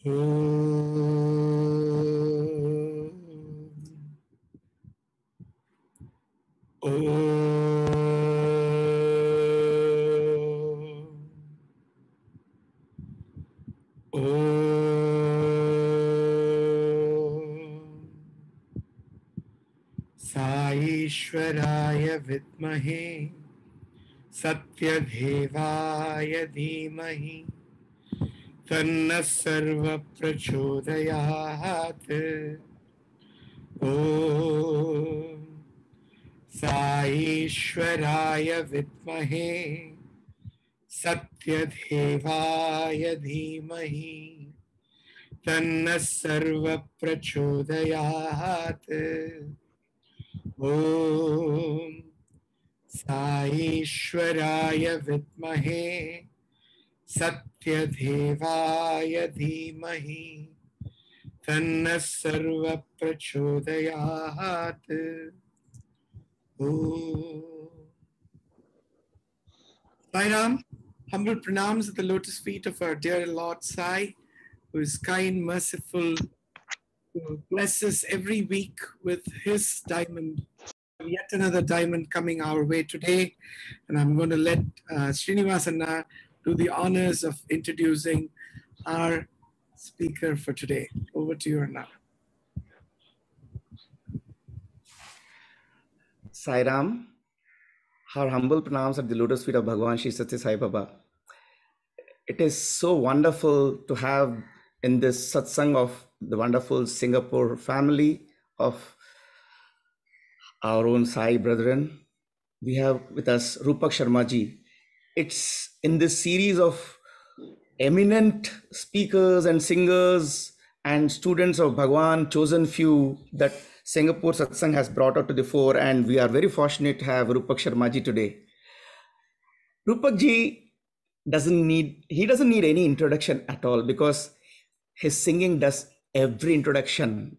साईश्वराय विद्महे सत्यदेवाय धीमहि तन्नः सर्वः प्रचोदयात्। ॐ साईश्वराय विद्महे सत्यदेवाय धीमहि तन्नः सर्वः प्रचोदयात्। ॐ साईश्वराय विद्महे सत्यदेवाय धीमहि तन्नः सर्वः प्रचोदयात्। Sai Ram, humble pranams at the lotus feet of our dear Lord Sai, who is kind, merciful, who blesses us every week with his diamond. Yet another diamond coming our way today, and I'm going to let Srinivasanna do the honors of introducing our speaker for today. Over to you, Anna. Sai Ram, our humble pranams at the lotus feet of Bhagavan Shri Satya Sai Baba. It is so wonderful to have in this satsang of the wonderful Singapore family of our own Sai brethren. We have with us Rupak Sharma ji. It's in this series of eminent speakers and singers and students of Bhagwan, chosen few, that Singapore satsang has brought out to the fore, and we are very fortunate to have Rupak Sharma ji today. Rupak ji doesn't need any introduction at all, because his singing does every introduction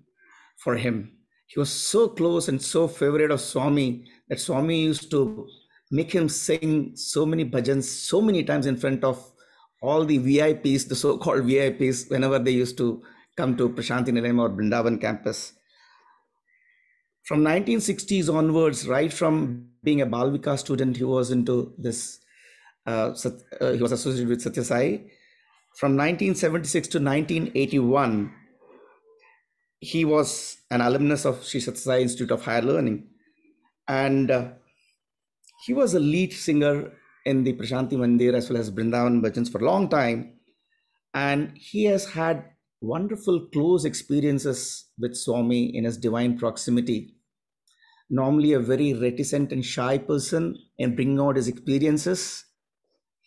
for him. He was so close and so favorite of Swami that Swami used to make him sing so many bhajans so many times in front of all the VIPs, the so-called VIPs, whenever they used to come to Prashanti Nilayam or Vrindavan campus. From 1960s onwards, right from being a Bal Vikas student, he was into this, he was associated with Satya Sai. From 1976 to 1981, he was an alumnus of Sri Satya Sai Institute of Higher Learning. And he was a lead singer in the Prashanti Mandir as well as Vrindavan bhajans for a long time. And he has had wonderful close experiences with Swami in his divine proximity. Normally a very reticent and shy person in bringing out his experiences,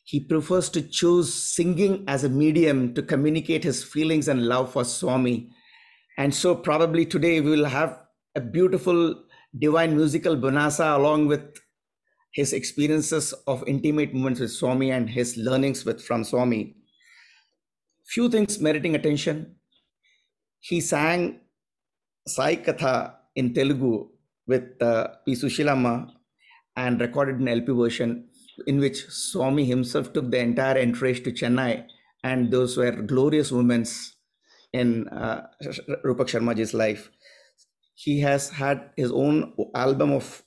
he prefers to choose singing as a medium to communicate his feelings and love for Swami. And so probably today we will have a beautiful divine musical bonanza along with his experiences of intimate moments with Swami and his learnings from Swami. Few things meriting attention. He sang Sai Katha in Telugu with P. Sushilamma and recorded an LP version in which Swami himself took the entire entourage to Chennai, and those were glorious moments in Rupak Sharmaji's life. He has had his own album of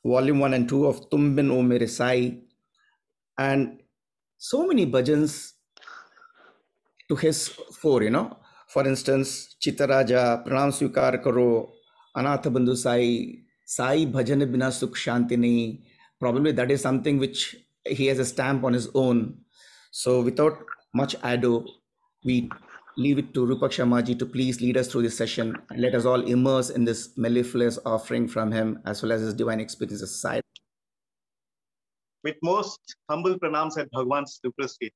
volume 1 and 2 of Tum Bin O Mere Sai, and so many bhajans to his fore, For instance, Chittaraja, Pranam Swikar Karo, Anatha Bandhu Sai, Sai Bhajan Bina Sukh Shantini. Probably that is something which he has a stamp on his own. So without much ado, we leave it to Rupak Sharmaji to please lead us through this session and let us all immerse in this mellifluous offering from him as well as his divine experiences. With most humble pranams at Bhagwan's lotus feet,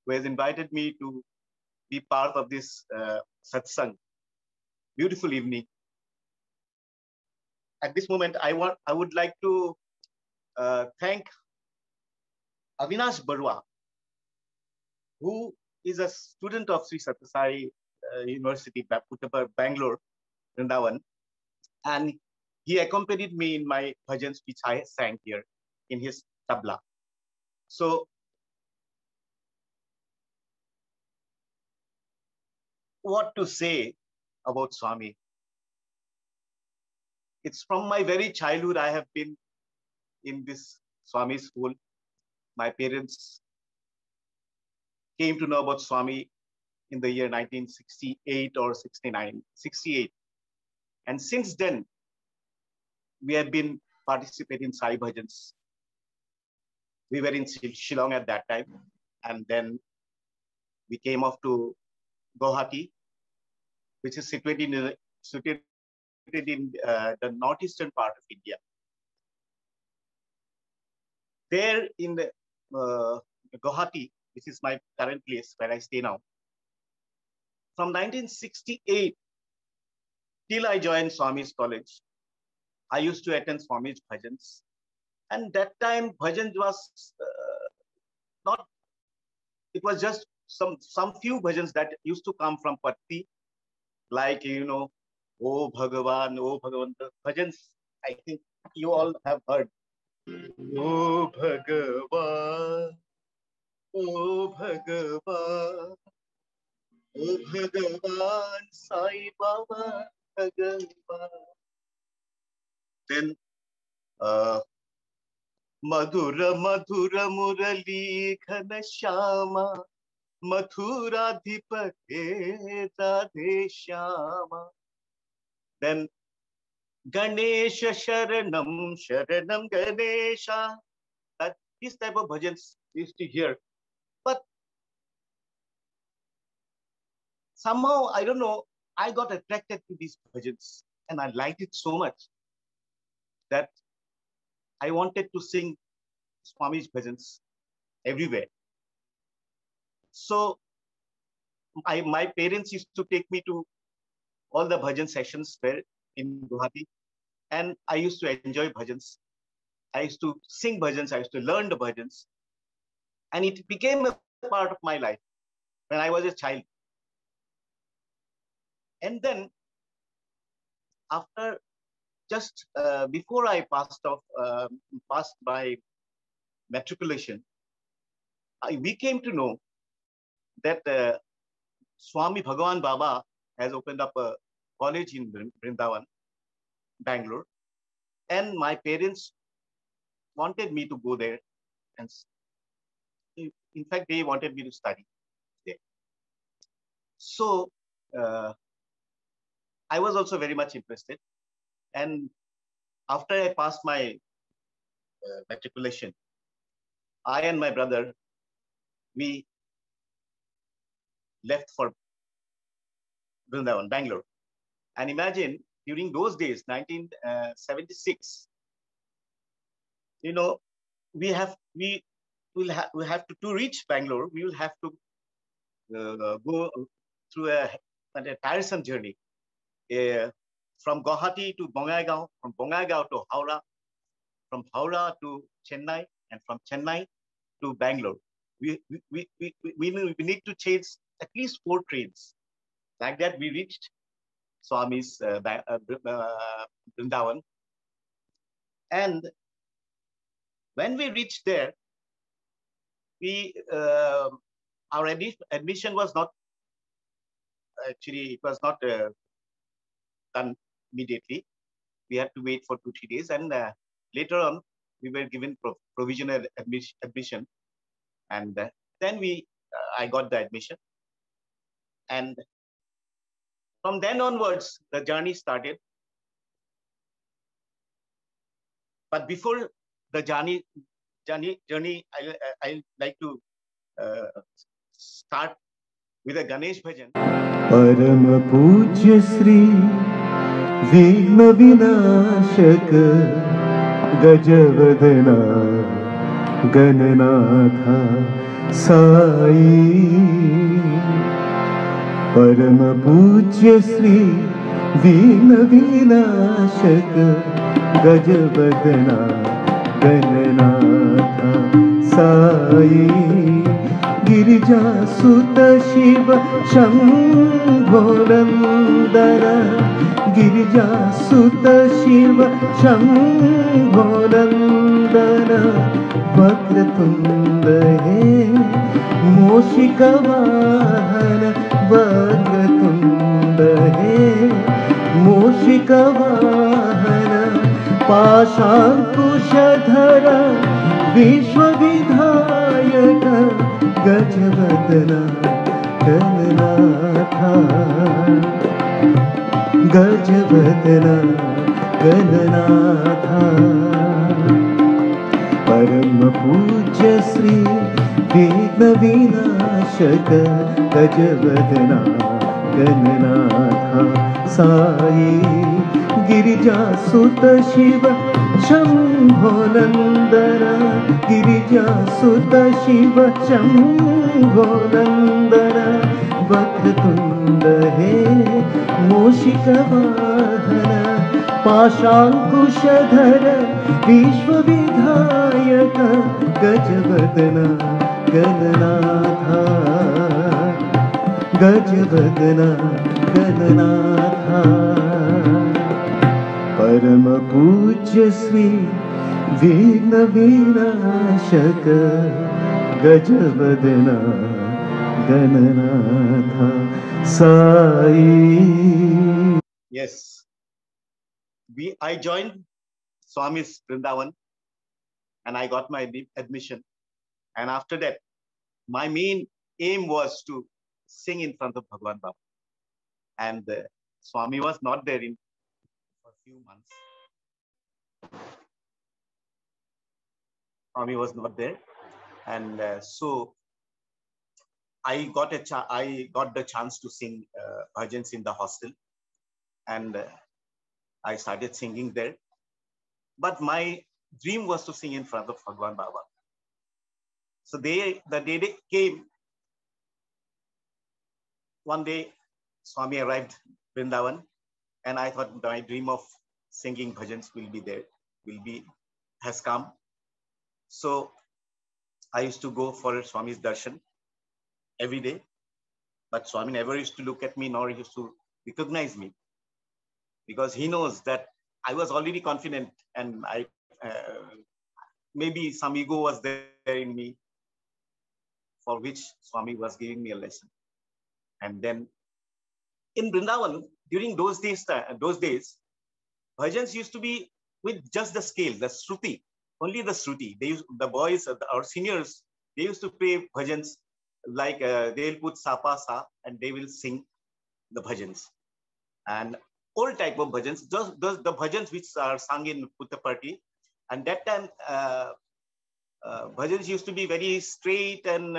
who has invited me to be part of this satsang. Beautiful evening. At this moment, I would like to thank Avinash Barua, who is a student of Sri Satya Sai University, Puttaparthi, Bangalore, Vrindavan, and he accompanied me in my bhajans which I sang here in his tabla. So what to say about Swami. It's from my very childhood I have been in this Swami school. My parents came to know about Swami in the year 1968 or 68. And since then, we have been participating in Sai Bhajans. We were in Shillong at that time. And then we came off to Guwahati, which is situated in the northeastern part of India. There in the Guwahati, which is my current place where I stay now, from 1968 till I joined Swami's college, I used to attend Swami's bhajans. And that time, bhajans was not, it was just some few bhajans that used to come from Patti, like, you know, O Bhagavan, the bhajans, I think you all have heard. O Bhagavan, O Bhagavan, O Bhagavan, Sai Baba Bhagavan. Then, Madhura Madhura Murali Ghana Shama, Mathuradhipate Radhe Shama. Then, Ganesha Sharanam Sharanam Ganesha. That this type of bhajans used to hear. But somehow, I don't know, I got attracted to these bhajans and I liked it so much that I wanted to sing Swami's bhajans everywhere. So my parents used to take me to all the bhajan sessions there in Guwahati, and I used to enjoy bhajans. I used to sing bhajans, I used to learn the bhajans, and it became a part of my life when I was a child. And then after just before I passed my matriculation, we came to know that Swami Bhagavan Baba has opened up a college in Vrindavan, Bangalore, and my parents wanted me to go there, and in fact they wanted me to study there. So I was also very much interested, and after I passed my matriculation, I and my brother, we left for Vrindavan, Bangalore. And imagine during those days, 1976, you know, we will have to reach Bangalore. We will have to go through a tiresome journey from Guwahati to Bongaigaon, from Bongaigaon to Howrah, from Howrah to Chennai, and from Chennai to Bangalore. We need to change at least 4 trains. Like that, we reached Swami's Vrindavan. And when we reached there, our admission was not, actually, it was not done immediately. We had to wait for 2-3 days. And later on, we were given provisional admission. And then I got the admission. And from then onwards, the journey started. But before the journey, I like to start with a Ganesh bhajan. Param Pujya Sri Vigna Vinashak Gajavadana Gananatha Sai. परम पूज्य श्री वीण विनाशक गजवदना गणनाथ साई गिरिजा सुत शिव शंभोरंदर गिरिजा सुत शिव शंभोरंदर वक्रतुंड हे मूषिक वाहन वक्रतुंड मूषिकवाहन पाशाङ्कुशधर विश्वविधायक गजवदन गणनाथ गजवदन गणनाथ परम पूज्य श्री विघ्न विनाशक गजवदना गणनाथ साई गिरिजासुत शिव शम्भोनन्दन गिरिजासुत शिव शम्भोनन्दन वक्रतुण्ड हे मूषिकवाहन पाशाङ्कुशधर विश्वविधायक गजवदन गणनाथ गजवदन गणनाथ परम पूज्य श्री विघ्न विनाशक गजवदन Gananath Sai. Yes, I joined Swami's Vrindavan and I got my admission. And after that, my main aim was to sing in front of Bhagwan Baba. And Swami was not there for a few months. Swami was not there. And so I got the chance to sing bhajans in the hostel. And I started singing there. But my dream was to sing in front of Bhagwan Baba. So the day came, one day Swami arrived Vrindavan, and I thought my dream of singing bhajans has come. So I used to go for Swami's darshan every day, but Swami never used to look at me nor used to recognize me, because he knows that I was already confident, and maybe some ego was there in me, for which Swami was giving me a lesson. And then in Vrindavan, during those days, bhajans used to be with just the scale, the shruti, only the shruti. The boys, our seniors, they used to play bhajans like they'll put sapa sa and they will sing the bhajans. And all type of bhajans, just the bhajans which are sung in Puttaparthi. And that time, bhajans used to be very straight, and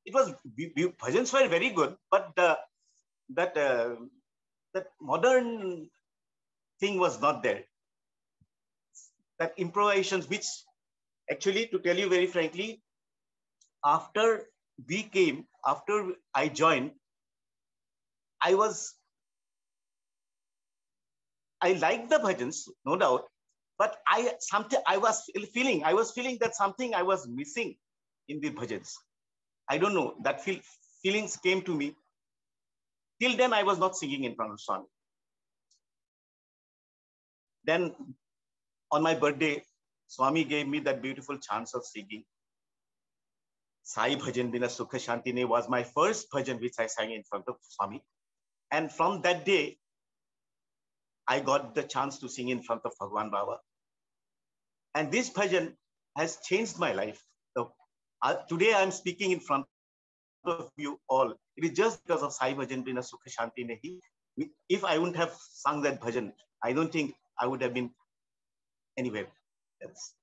bhajans were very good, but that modern thing was not there. That improvisations, which actually, to tell you very frankly, after I joined, I liked the bhajans, no doubt, but I was feeling that something I was missing in the bhajans. I don't know, that feelings came to me. Till then, I was not singing in front of Swami. Then on my birthday, Swami gave me that beautiful chance of singing. Sai Bhajan Bina Sukha Shanti Ne was my first bhajan which I sang in front of Swami. And from that day, I got the chance to sing in front of Bhagwan Baba. And this bhajan has changed my life. So, today I'm speaking in front of you all. It is just because of Sai Bhajan Bina Sukha Shanti Nahi. If I wouldn't have sung that bhajan, I don't think I would have been anywhere else.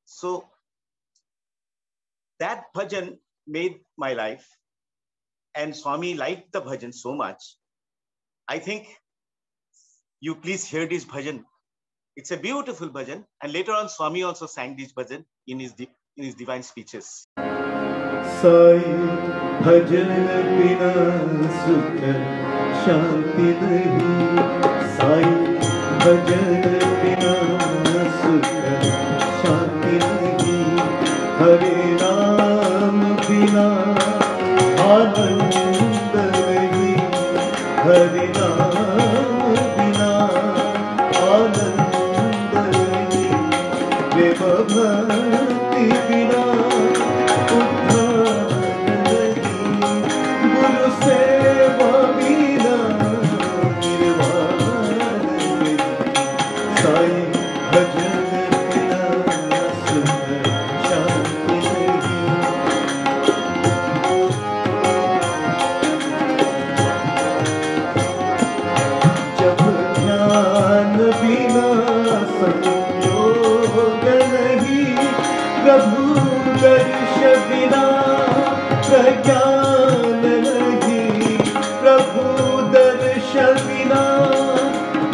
So that bhajan made my life, and Swami liked the bhajan so much. I think you please hear this bhajan. It's a beautiful bhajan, and later on Swami also sang this bhajan in his divine speeches. Sai bhajan bina sukha shanti nahi, Sai bhajan bina sukha shanti nahi, Hare Ram bina anand nahi, Hare Ram bina anand nahi, Deva bhakti bina प्रज्ञान नहीं प्रभु दर्शन बिना,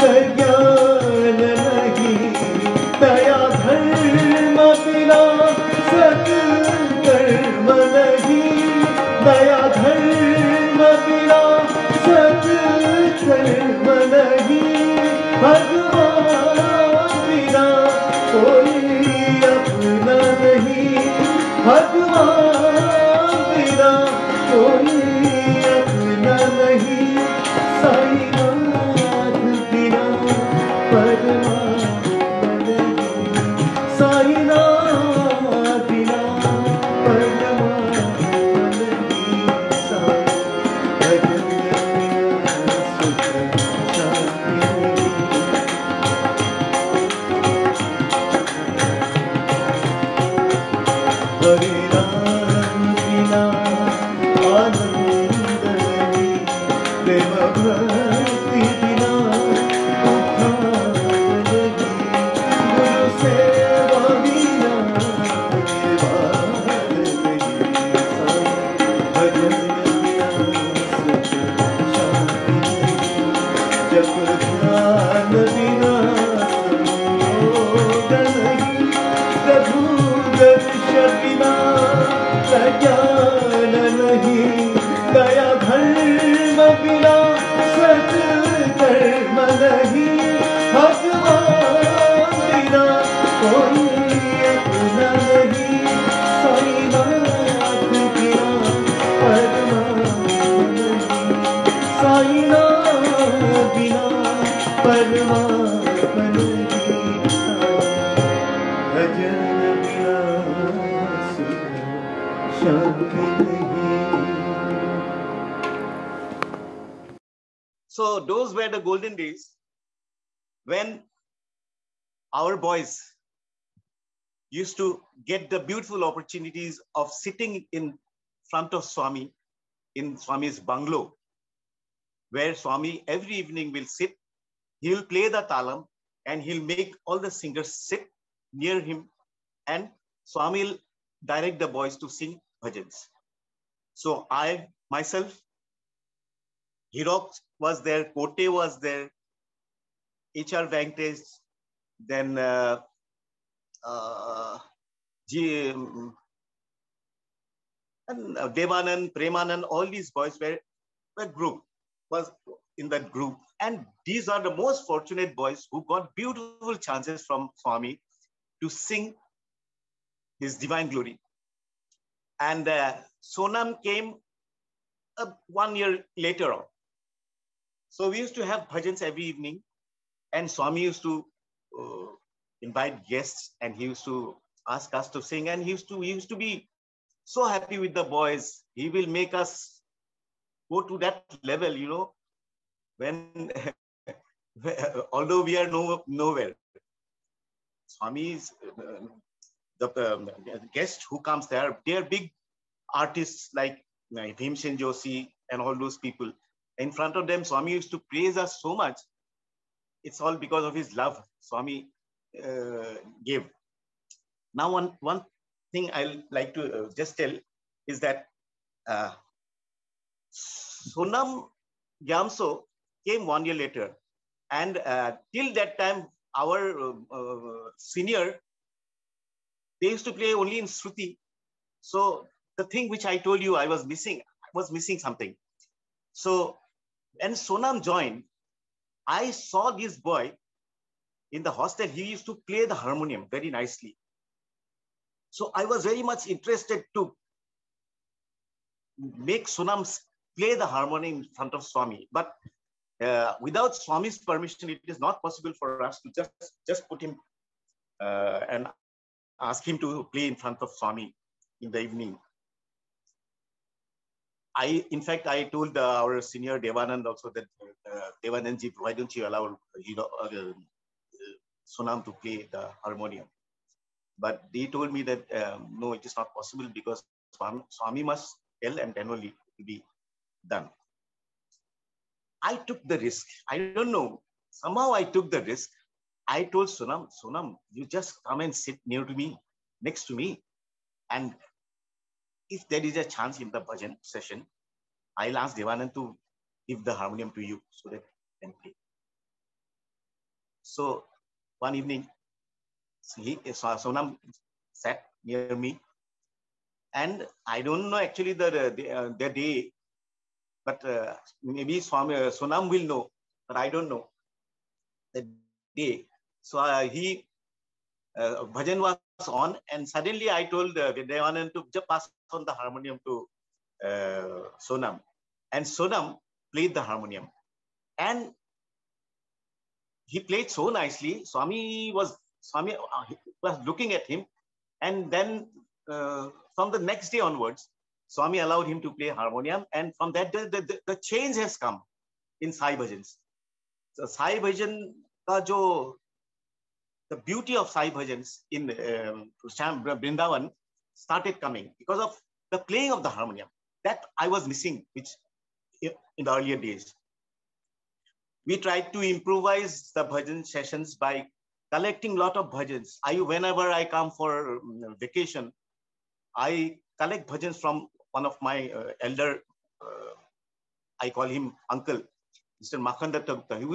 प्रज्ञान नहीं दया धर्म बिना, सत्कर्म नहीं दया धर्म बिना, सत्कर्म नहीं भगवान बिना कोई अपना नहीं, भगवान बिना कोई अपना नहीं, साईनाथ बिना परमात्मा नहीं, साईनाथ बिना परमात्मा नहीं, साई भजन सुख शांति हरि नाम बिना आनंद नहीं, प्रेम भक्ति बिना उद्धार नहीं, गुरु सेवा बिना निर्वाण नहीं, भजन बिना सुख शांति नहीं, जप ध्यान बिना संयोग नहीं, प्रभु दर्शन बिना प्रज्ञान नहीं, दया धर्म बिना सत्कर्म नहीं, भगवान बिना कोई अपना नहीं, साईनाथ बिना परमात्मा नहीं, साईनाथ बिना परमात्मा नहीं, भजन बिना सुख शांति नहीं। So those were the golden days when our boys used to get the beautiful opportunities of sitting in front of Swami in Swami's bungalow, where Swami every evening will sit. He will play the talam and he'll make all the singers sit near him, and Swami will direct the boys to sing bhajans. So I myself, Hirok was there, Kote was there, H.R. Venkatesh, then and Devanand, Premanand, all these boys was in that group. And these are the most fortunate boys who got beautiful chances from Swami to sing his divine glory. And Sonam came 1 year later on. So we used to have bhajans every evening, and Swami used to invite guests, and he used to ask us to sing, and he used to be so happy with the boys. He will make us go to that level, you know, when although we are nowhere. Swami's the guest who comes there, they are big artists like Bhimsen Joshi and all those people. In front of them, Swami used to praise us so much. It's all because of his love Swami gave. Now, one thing I'll like to just tell is that Sonam Gyamso came 1 year later. And till that time, our senior, they used to play only in Shruti. So the thing which I told you I was missing something. So when Sonam joined, I saw this boy in the hostel. He used to play the harmonium very nicely. So I was very much interested to make Sonam play the harmonium in front of Swami. But without Swami's permission, it is not possible for us to just put him and ask him to play in front of Swami in the evening. In fact, I told our senior Devanand also that, Devanandji, why don't you allow Sonam to play the harmonium? But they told me that, no, it is not possible because Swami must tell, and then only it will be done. I took the risk. I don't know. Somehow I took the risk. I told Sonam, you just come and sit near to me, next to me, and if there is a chance in the bhajan session, I'll ask Devanand to give the harmonium to you so that you can play. So one evening, Sonam sat near me, and I don't know actually the day, but maybe Sonam will know, but I don't know the day. So bhajan was on, and suddenly I told Devanand to just pass on the harmonium to Sonam, and Sonam played the harmonium, and he played so nicely. Swami was looking at him, and then from the next day onwards, Swami allowed him to play harmonium, and from that day, the change has come in Sai Bhajans. So Sai Bhajan ka jo, the beauty of Sai Bhajans in Vrindavan started coming because of the playing of the harmonium that I was missing, which in the earlier days. We tried to improvise the bhajan sessions by collecting a lot of bhajans. Whenever I come for vacation, I collect bhajans from one of my elder, I call him uncle, Mr. Makhanda Gupta, who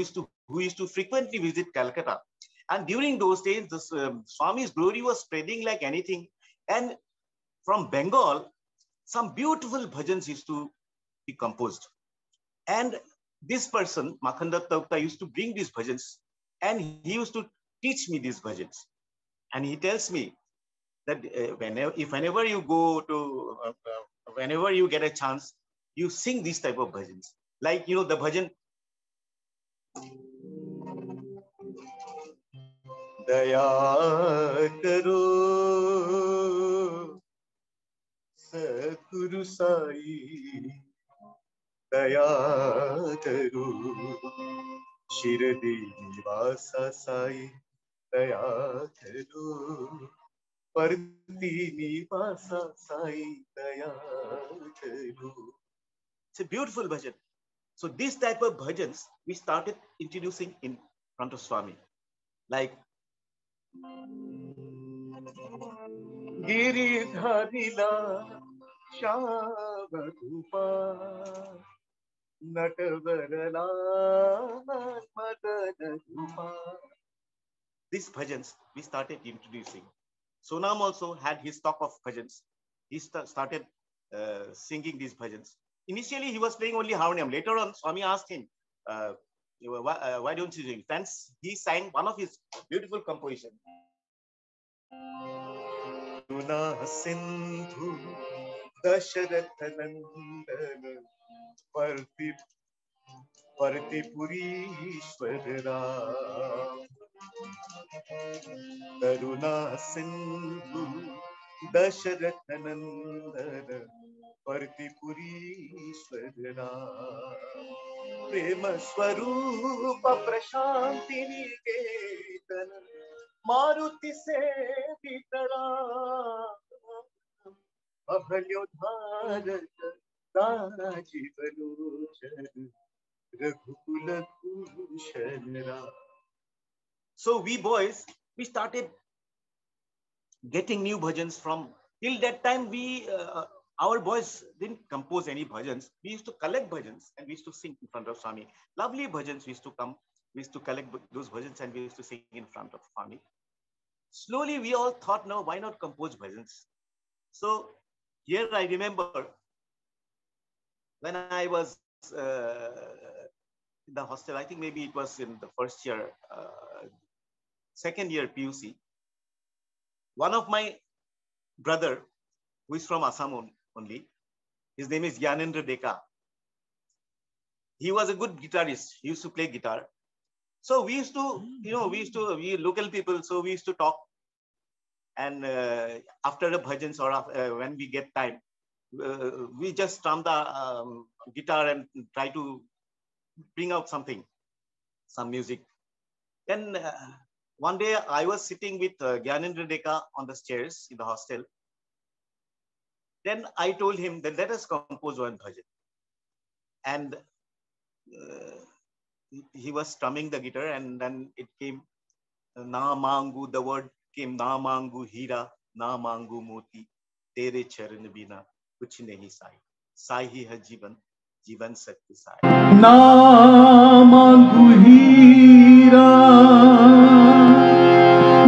used to frequently visit Calcutta. And during those days, the Swami's glory was spreading like anything. And from Bengal, some beautiful bhajans used to be composed. And this person, Makhanda Gupta, used to bring these bhajans, and he used to teach me these bhajans. And he tells me that whenever you go to, whenever you get a chance, you sing these type of bhajans. Like, you know, the bhajan, Daya karo Sadguru Sai, Daya karo Shirdi Nivasa Sai, Daya karo Parti Nivasa Sai, Daya karo. It's a beautiful bhajan. So this type of bhajans we started introducing in front of Swami. Like Giridharila Shavadupa Natavarala Madanadupa. These bhajans we started introducing. Sonam also had his stock of bhajans. He started singing these bhajans. Initially, he was playing only harmonium. Later on, Swami asked him, why don't you sing? Then he sang one of his beautiful compositions. Sindhu Dasharathanandana Partipurishwara Karuna Sindhu Dasharathanandana Partipurishwara Prema Swarupa Prashanti Niketana Maruti Sevitara Ahalyo Bharata Rajivalochana Raghukula Kushanara. So we boys, we started getting new bhajans from, till that time we, our boys didn't compose any bhajans. We used to collect bhajans and we used to sing in front of Swami. Lovely bhajans we used to come, we used to collect those bhajans and we used to sing in front of Swami. Slowly we all thought, no, why not compose bhajans? So here I remember when I was in the hostel, I think maybe it was in the first year, second year PUC. One of my brother, who is from Assam only, his name is Gyanendra Deka. He was a good guitarist. He used to play guitar. So we used to, we local people, so we used to talk. And after the bhajans or when we get time, we just strum the guitar and try to bring out something, some music. Then one day I was sitting with Gyanendra Deka on the stairs in the hostel. Then I told him that let us compose one bhajan. And he was strumming the guitar, and then it came Na Mangu, the word came Na Mangu Hira, Na Mangu Moti, Tere Charan Bina. कुछ नहीं साई, साई ही है जीवन, जीवन सत्य साई। ना मांगू हीरा,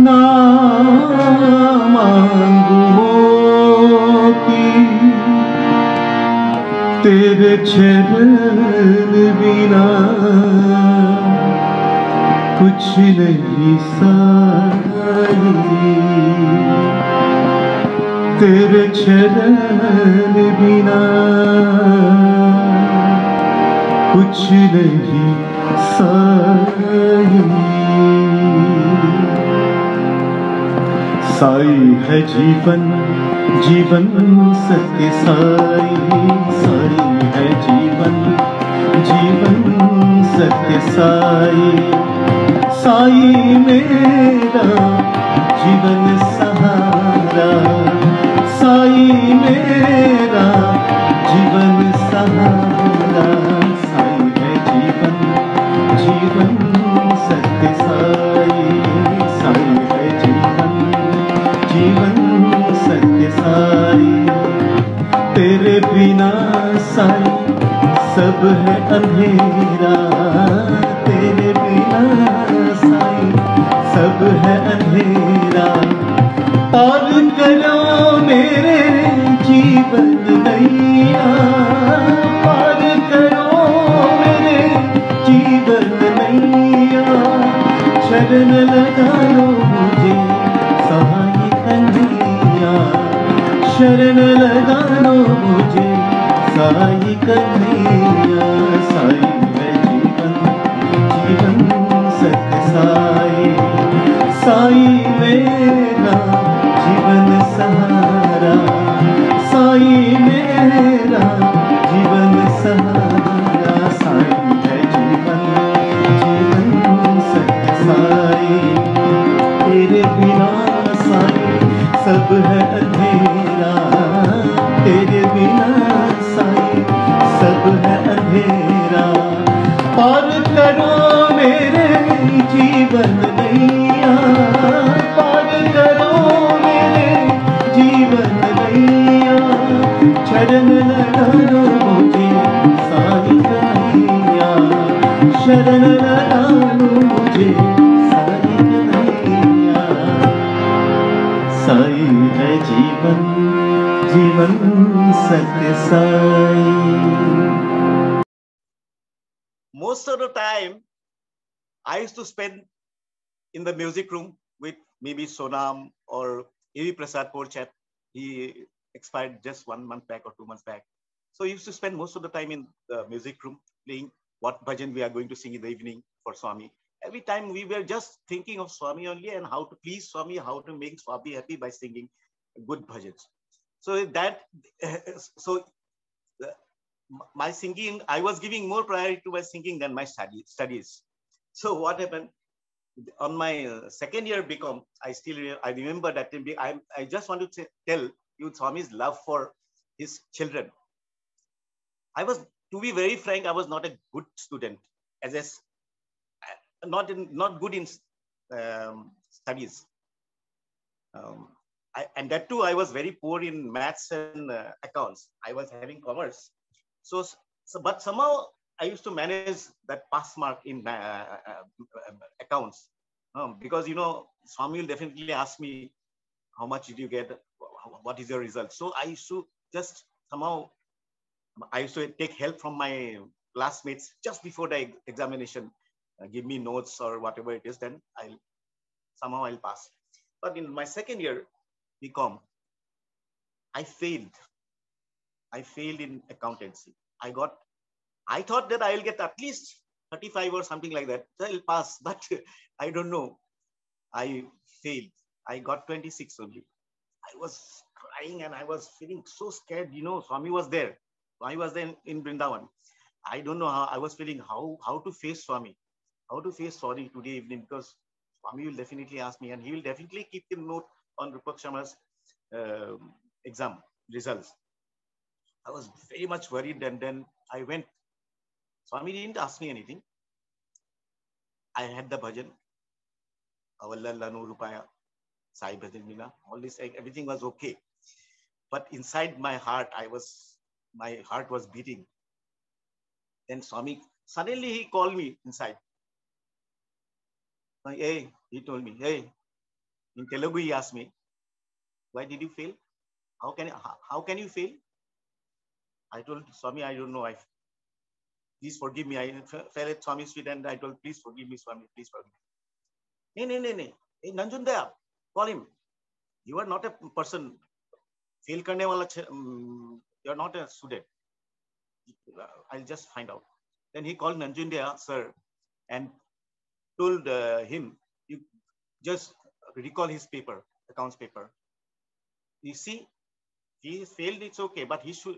ना मांगू मोती, तेरे चरण बिना कुछ नहीं साई, तेरे चरण बिना कुछ नहीं साई। साई है जीवन, जीवन सत्य साई, साई है जीवन, जीवन सत्य साई, साई मेरा जीवन सहारा, साई मेरा जीवन सहारा, साई है जीवन, जीवन सत्य साई, साई है जीवन, जीवन सत्य साई, तेरे बिना साई सब है अंधेरा, तेरे बिना साई सब है अंधेरा, पार करो मेरे जीवन नैया, पार करो मेरे जीवन नैया, शरण लगा लो मुझे साई कन्हैया, शरण लगा लो मुझे साई कन्हैया, साई है जीवन, जीवन सत्य साई, साई मेरा जीवन सहारा, साई मेरा जीवन सहारा, साई है जीवन, जीवन सत्य साई, तेरे बिना साई सब है अंधेरा, तेरे बिना साई सब है अंधेरा, पार करो मेरे जीवन नैया, पार करो मेरे जीवन नैया, शरण लगा लो मुझे साई कन्हैया, शरण लगा लो मुझे साई कन्हैया, साई है जीवन, जीवन सत्य Sai. Most of the time, I used to spend in the music room with maybe Sonam or A.V. Prasad Porchat. He expired just 1 month back or 2 months back. So I used to spend most of the time in the music room playing what bhajan we are going to sing in the evening for Swami. Every time we were just thinking of Swami only and how to please Swami, how to make Swami happy by singing good bhajans. So that, so my singing, I was giving more priority to my singing than my studies. So what happened? On my second year BCom, I remember that I just want to tell you Swami's love for his children. To be very frank, I was not a good student, not good in studies. And that too, I was very poor in maths and accounts. I was having commerce. But somehow I used to manage that pass mark in accounts. Because, Swami will definitely ask me, how much did you get? What is your result? So I used to just somehow, I used to take help from my classmates just before the examination, give me notes or whatever it is, then I'll pass. But in my second year BCom, I failed in accountancy. I thought that I'll get at least 35 or something like that. So I'll pass, but I don't know. I failed. I got 26 only. I was crying and I was feeling so scared. Swami was there. Swami was there in Vrindavan. I don't know how I was feeling, how to face Swami. How to face Swami today evening, because Swami will definitely ask me and he will definitely keep a note on Rupak Sharma's exam results. I was very much worried, and then I went. Swami didn't ask me anything. I had the bhajan, Avalla Lanu Rupaya, Sai Bhajan Mina, all this, everything was okay. but inside my heart, my heart was beating. Then Swami, suddenly he called me inside. Hey, he told me, hey, in Telugu he asked me, why did you fail? How can you fail? I told Swami, I don't know. Please forgive me. I fell at Swami's feet and I told, please forgive me, Swami, please forgive me. No. Hey, Nanjundaya, call him. You are not a person. Fail karne wala, you are not a student. I'll just find out. Then he called Nanjundaya, sir, and told him, you just recall his paper, accounts paper. You see, he failed, it's okay, but he should,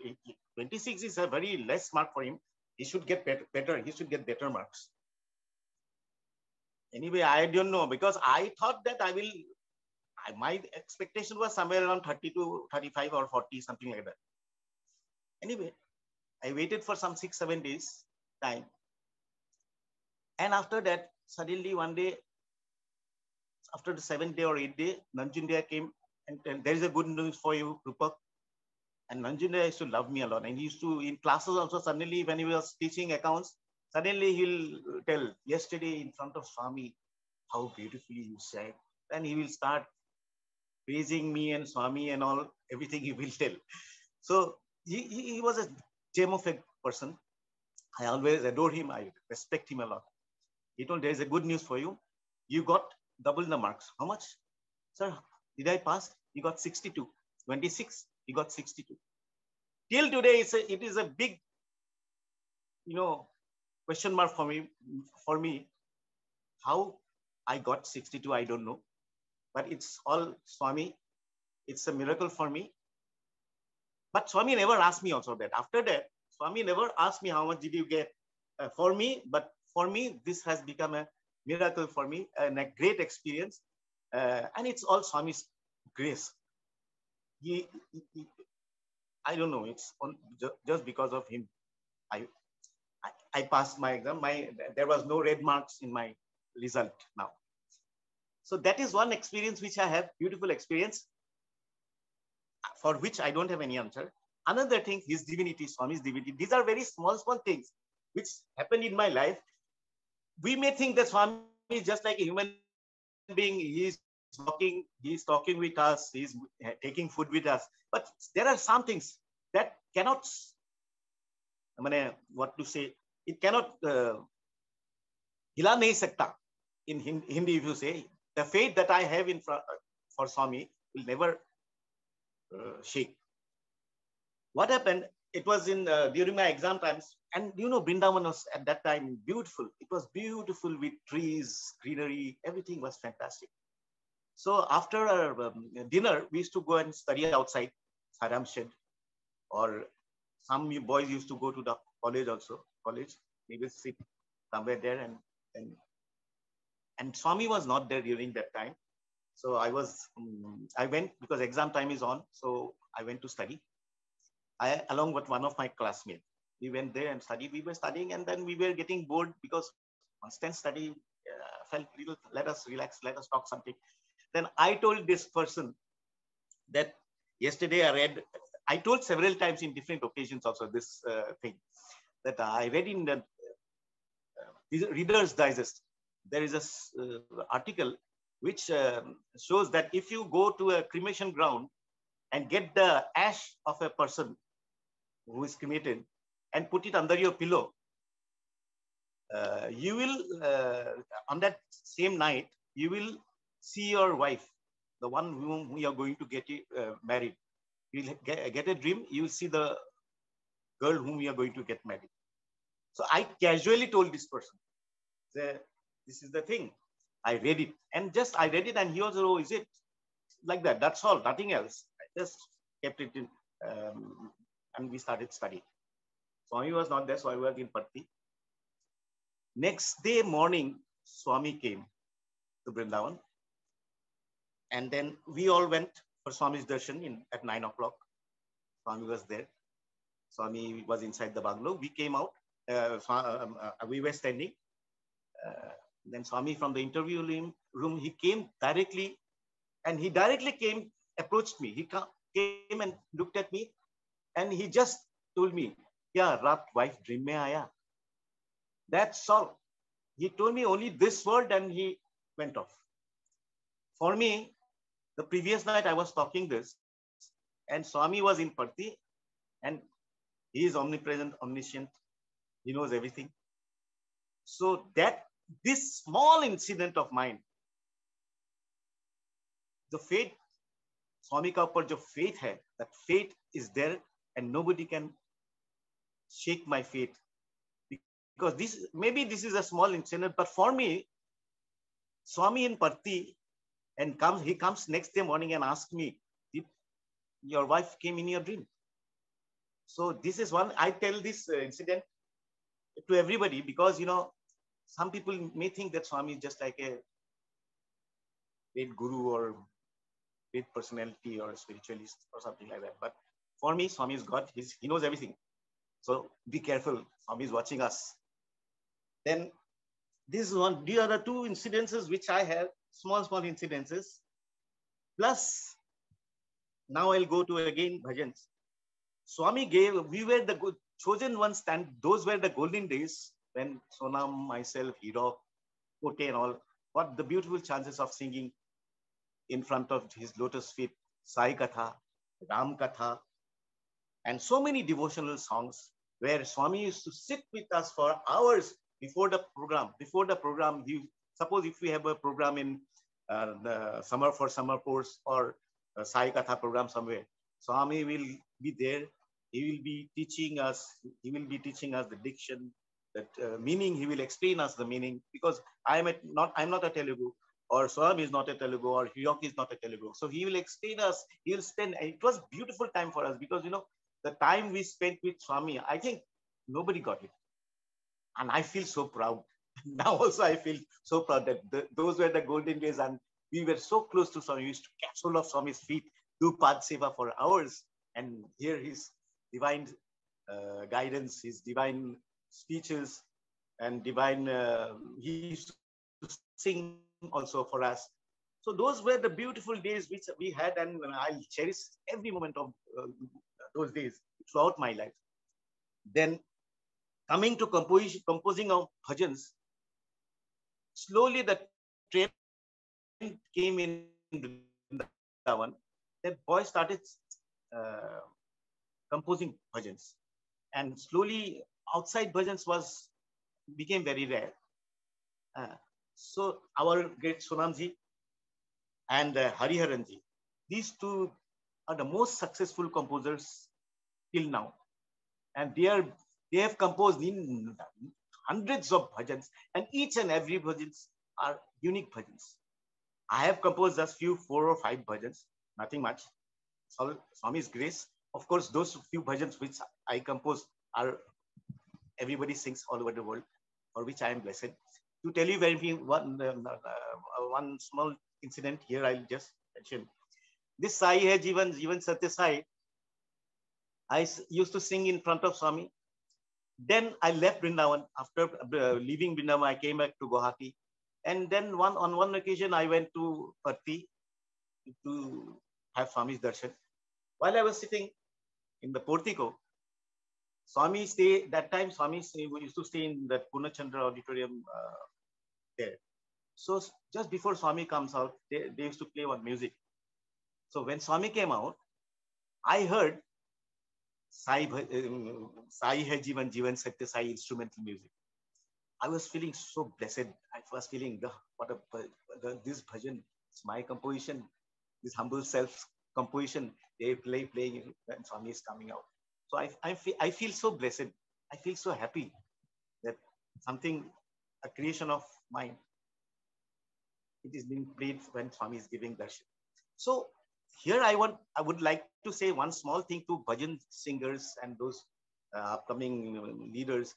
26 is a very less mark for him. He should get better. He should get better marks. Anyway, I don't know, because I thought that my expectation was somewhere around 30 to 35 or 40, something like that. Anyway, I waited for some 6-7 days time. And after that, suddenly one day, after the 7th day or 8th day, Nanjundaya came and there is a good news for you, Rupak. And Nanjundaya used to love me a lot. And he used to, in classes also, suddenly when he was teaching accounts, suddenly he'll tell, yesterday in front of Swami, how beautifully you said. Then he will start praising me and Swami and all, everything he will tell. So he was a gem of a person. I always adore him. I respect him a lot. He told, there is a good news for you. You got double the marks. How much? Sir, did I pass? You got 62. 26, you got 62. Till today, it is a big, question mark for me. How I got 62, I don't know. But it's all Swami. It's a miracle for me. But Swami never asked me also that. After that, Swami never asked me how much did you get for me. But for me, this has become a miracle for me and a great experience. And it's all Swami's grace. I don't know. It's just because of him. I passed my exam. There was no red marks in my result now. So that is one experience which I have, beautiful experience, for which I don't have any answer. Another thing, his divinity, Swami's divinity. These are very small things which happened in my life. We may think that Swami is just like a human being. He's walking, he's talking with us, he's taking food with us. But there are some things that cannot, what to say, it cannot, hila nahi sakta. In Hindi, if you say, the faith that I have for Swami will never shake. What happened? It was during my exam times, and Vrindavan was at that time beautiful. It was beautiful with trees, greenery, everything was fantastic. So after our dinner, we used to go and study outside Saram Shed, or some boys used to go to the college also. We will sit somewhere there, and Swami was not there during that time. So I went because exam time is on. So I went to study. Along with one of my classmates, we went there and studied. We were studying, and then we were getting bored because constant study felt little. Let us relax. Let us talk something. Then I told this person that yesterday I told several times in different occasions also this thing that I read in the Reader's Digest. There is a article which shows that if you go to a cremation ground and get the ash of a person who is cremated and put it under your pillow, you will, on that same night, you will see your wife, the one whom you are going to get married. You'll get a dream, you will see the girl whom you are going to get married. So I casually told this person, this is the thing. I read it and he was, oh, is it like that? That's all, nothing else. I just kept it in, and we started studying. Swami was not there, so I was in Patti. Next day morning, Swami came to Vrindavan. And then we all went for Swami's darshan at 9 o'clock. Swami was there. Swami was inside the bungalow. We came out. We were standing. Then Swami from the interview room, he came directly, and he directly approached me. came and looked at me, and he just told me, "Yeah, raat wife dream mein aaya." That's all. He told me only this word, and he went off. For me, the previous night I was talking this, and Swami was in Parthi, and he is omnipresent, omniscient. He knows everything. So that this small incident of mine, the faith, Swami ka upar jo faith hai, that faith is there, and nobody can shake my faith. Because maybe this is a small incident, but for me, Swami in Parthi, and he comes next day morning and asks me, "Did your wife came in your dream?" So this is one, I tell this incident to everybody because, some people may think that Swami is just like a great guru or great personality or a spiritualist or something like that. But for me, Swami is God. He knows everything. So be careful. Swami is watching us. Then this one, the other two incidences which I have, small incidences. Plus, now I'll go to again bhajans. Swami we were the good, chosen ones, and those were the golden days when Sonam, myself, Hirok, Kote and all, got the beautiful chances of singing in front of his lotus feet, Sai Katha, Ram Katha, and so many devotional songs where Swami used to sit with us for hours before the program. Before the program, suppose if we have a program in the summer course or Sai Katha program somewhere, Swami will be there. He will be teaching us. He will be teaching us the diction, that meaning. He will explain us the meaning, because I'm not a Telugu, or Swami is not a Telugu, or Hirok is not a Telugu. So he will explain us. He will spend. It was beautiful time for us because the time we spent with Swami, I think nobody got it, and I feel so proud. Now also I feel so proud that those were the golden days, and we were so close to Swami. We used to catch hold of Swami's feet, do Pad Seva for hours, and hear his divine guidance, his divine speeches, and divine, he used to sing also for us. So those were the beautiful days which we had, and I'll cherish every moment of those days throughout my life. Then coming to composing of bhajans, slowly the trend came in Vrindavan. That boy started composing bhajans, and slowly outside bhajans became very rare. So our great Sonamji and Hariharanji, these two are the most successful composers till now, and they have composed in hundreds of bhajans, and each and every bhajans are unique bhajans. I have composed just 4 or 5 bhajans, nothing much. Swami's grace. Of course, those few bhajans which I compose are everybody sings all over the world, for which I am blessed. To tell you one small incident here, I'll just mention. This Sai Hai Jivan, Jivan Satya Sai, I used to sing in front of Swami. Then I left Vrindavan. After leaving Vrindavan, I came back to Guwahati. And then on one occasion, I went to Parthi to have Swami's darshan. While I was sitting in the portico, Swami that time Swami used to stay in that Purnachandra auditorium there. So just before Swami comes out, they used to play one music. So when Swami came out, I heard Sai Hai Jivan, Jivan Satya Sai instrumental music. I was feeling so blessed. I was feeling, this bhajan, it's my composition, this humble self composition, they playing when Swami is coming out. So I feel so blessed. I feel so happy that a creation of mine, it is being played when Swami is giving darshan. So here I would like to say one small thing to bhajan singers and those upcoming leaders.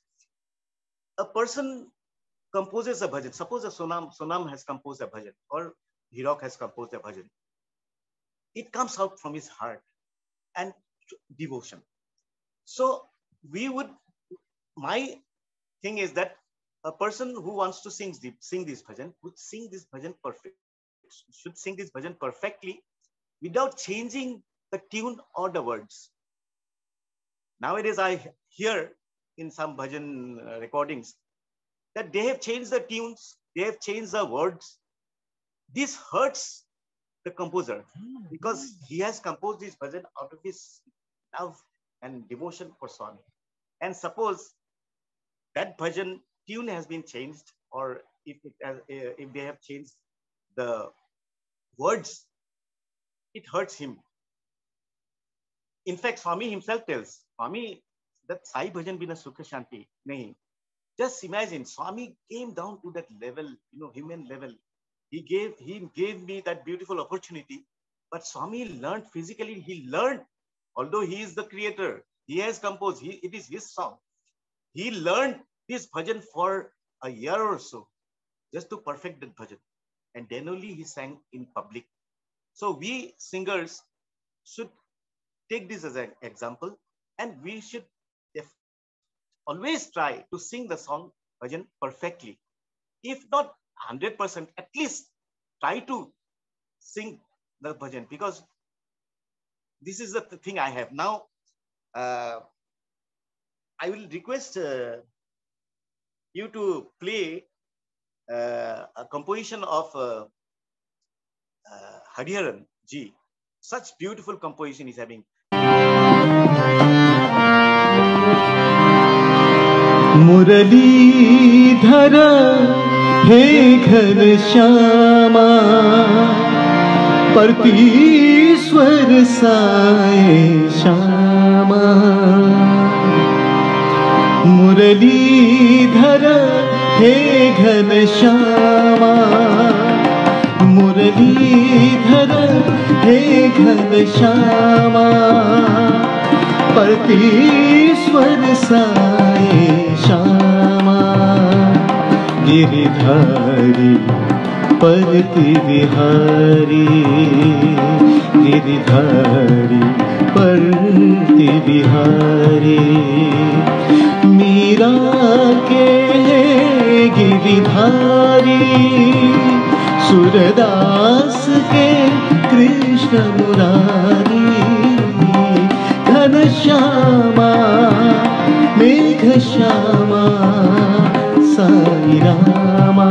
A person composes a bhajan. Suppose Sonam has composed a bhajan, or Hirok has composed a bhajan. It comes out from his heart and devotion. So my thing is that a person who wants to sing this bhajan would sing this bhajan perfectly, without changing the tune or the words. Nowadays, I hear in some bhajan recordings that they have changed the tunes, they have changed the words. This hurts the composer because he has composed this bhajan out of his love and devotion for Swami. And suppose that bhajan tune has been changed, or if they have changed the words, it hurts him. In fact, Swami himself tells, Swami, that Sai bhajan bina sukha shanti nahi. Just imagine, Swami came down to that level, human level. He gave me that beautiful opportunity. But Swami learned physically, he learned, although he is the creator, he has composed, it is his song. He learned this bhajan for a year or so, just to perfect that bhajan. And then only he sang in public. So we singers should take this as an example, and we should always try to sing the song bhajan perfectly. If not 100%, at least try to sing the bhajan, because this is the thing I have. Now, I will request you to play a composition of Hariharan ji. Such beautiful composition is having. Muralidhar हे घनश्यामा परतीश्वर साए श्यामा मुरलीधर हे घनश्यामा मुरलीधर हे घनश्यामा परतीश्वर साए श्यामा गिरिधारी परति विहारी गिरिधारी परति विहारी मीरा के गिरिधारी सूरदास के कृष्ण मुरारी घनश्यामा मेघश्यामा साई रामा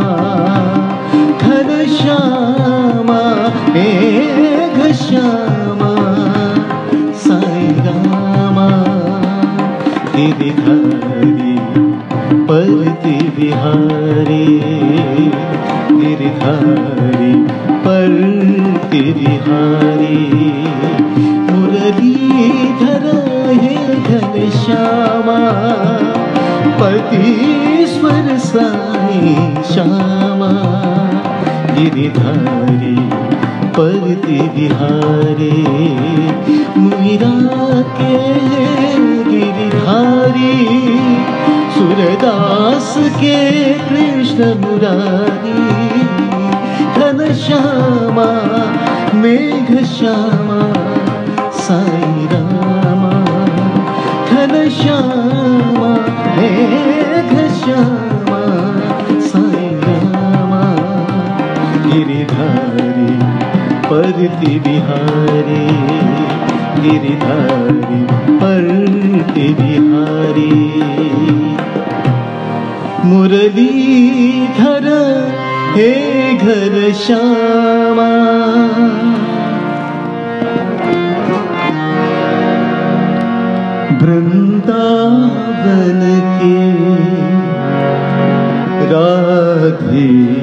घनश्यामा मेघश्यामा साई रामा गिरिधारी परति विहारी गिरिधारी परति विहारी मुरलीधर हे घनश्यामा परतीश्वर साई श्यामा गिरिधारी परति विहारी मीरा के गिरिधारी सूरदास के कृष्ण मुरारी घनश्यामा मेघश्यामा साई रामा घनश्यामा मेघश्यामा साई रामा गिरिधारी परति विहारी गिरिधारी परति विहारी मुरलीधर हे घनश्यामा वृंदावन के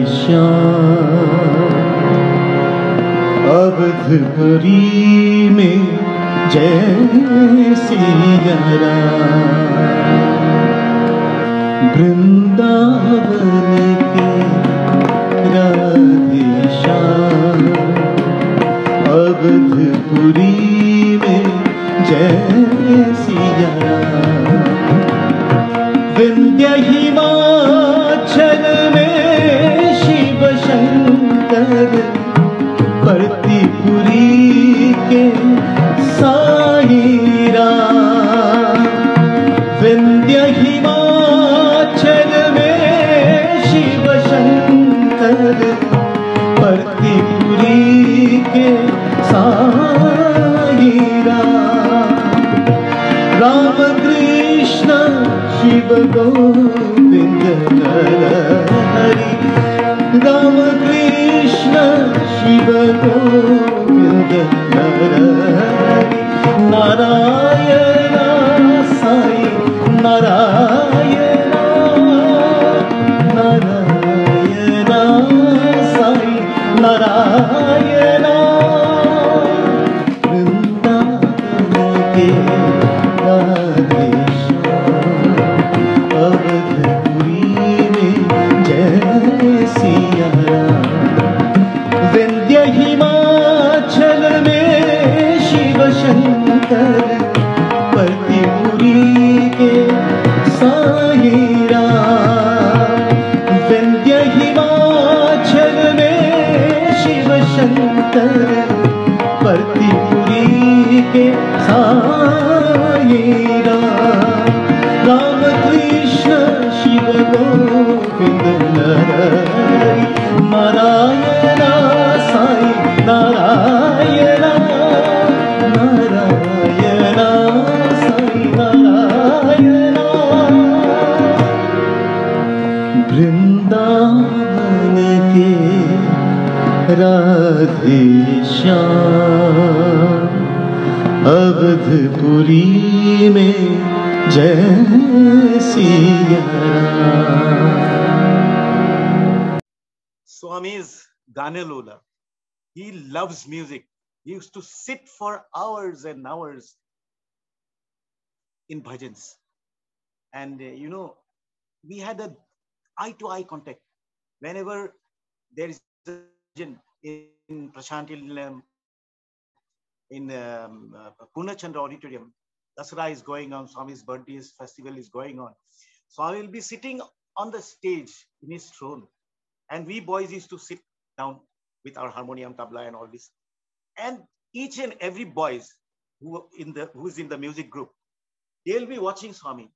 राधेश्याम अवधपुरी में जय सिया राम वृंदावन के राधेश्याम अवधपुरी में जय सिया राम विंध्य हिमाचल में शिव शंकर परतिपुरी के साई राम विंध्य हिमाचल में शिव शंकर परतिपुरी के साई शिव गोविंद नरहरि राम कृष्ण शिव गोविंद नरहरि नारायण साई नारायण नारायण साई नारायण वृंदावन के राधे अवधपुरी में जय सिया विंध्य हिमाचल में शिव शंकर प्रतिपुरी के साई राम विंध्य हिमाचल में शिव शंकर प्रतिपुरी के साई राम कृष्ण शिव गोविंद नरहरि नारायण साई नारायण नारायण साई नारायण वृंदावन के राधे श्याम अवधपुरी में जय Siya Ram. Swami is Ganelola. He loves music. He used to sit for hours and hours in bhajans. And we had a eye-to-eye contact. Whenever there is a bhajan in Prashanti Nilayam, in Purnachandra Auditorium, Dasara is going on, Swami's birthday festival is going on. Swami will be sitting on the stage in his throne. And we boys used to sit down with our harmonium, tabla and all this. And each and every boys who is in the music group, they'll be watching Swami.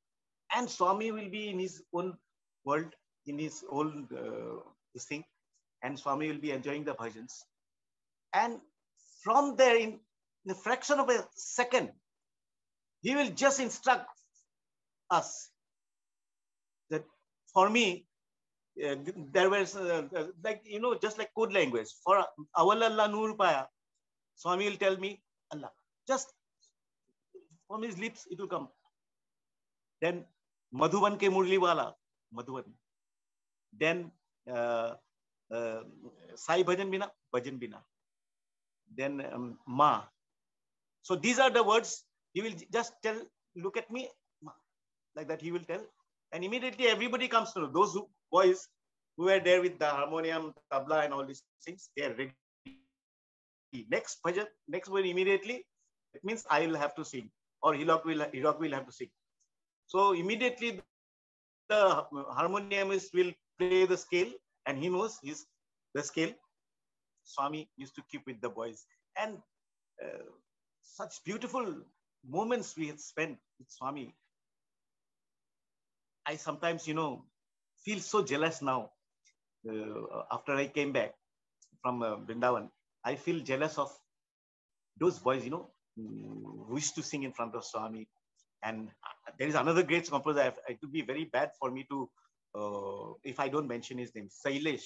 And Swami will be in his own world, in his own this thing. And Swami will be enjoying the bhajans. And from there, in the fraction of a second, he will just instruct us that for me, there was just like code language. For Awal Allah Noor Paya, Swami will tell me Allah. Just from his lips, it will come. Then Madhuban ke Murli Wala, Madhuban. Then Sai Bhajan Bina, Bhajan Bina. Then Ma. So these are the words. He will just tell, look at me, Ma. Like that he will tell. And immediately everybody comes to know. Those boys who were there with the harmonium, tabla and all these things, they are ready. Next bhajan, next word immediately, it means I will have to sing, or Hilok will have to sing. So immediately the harmoniumist will play the scale, and he knows the scale. Swami used to keep with the boys. And such beautiful moments we had spent with Swami. I sometimes, feel so jealous now. After I came back from Vrindavan, I feel jealous of those boys, who used to sing in front of Swami. And there is another great composer. It would be very bad for me to, if I don't mention his name, Sailesh.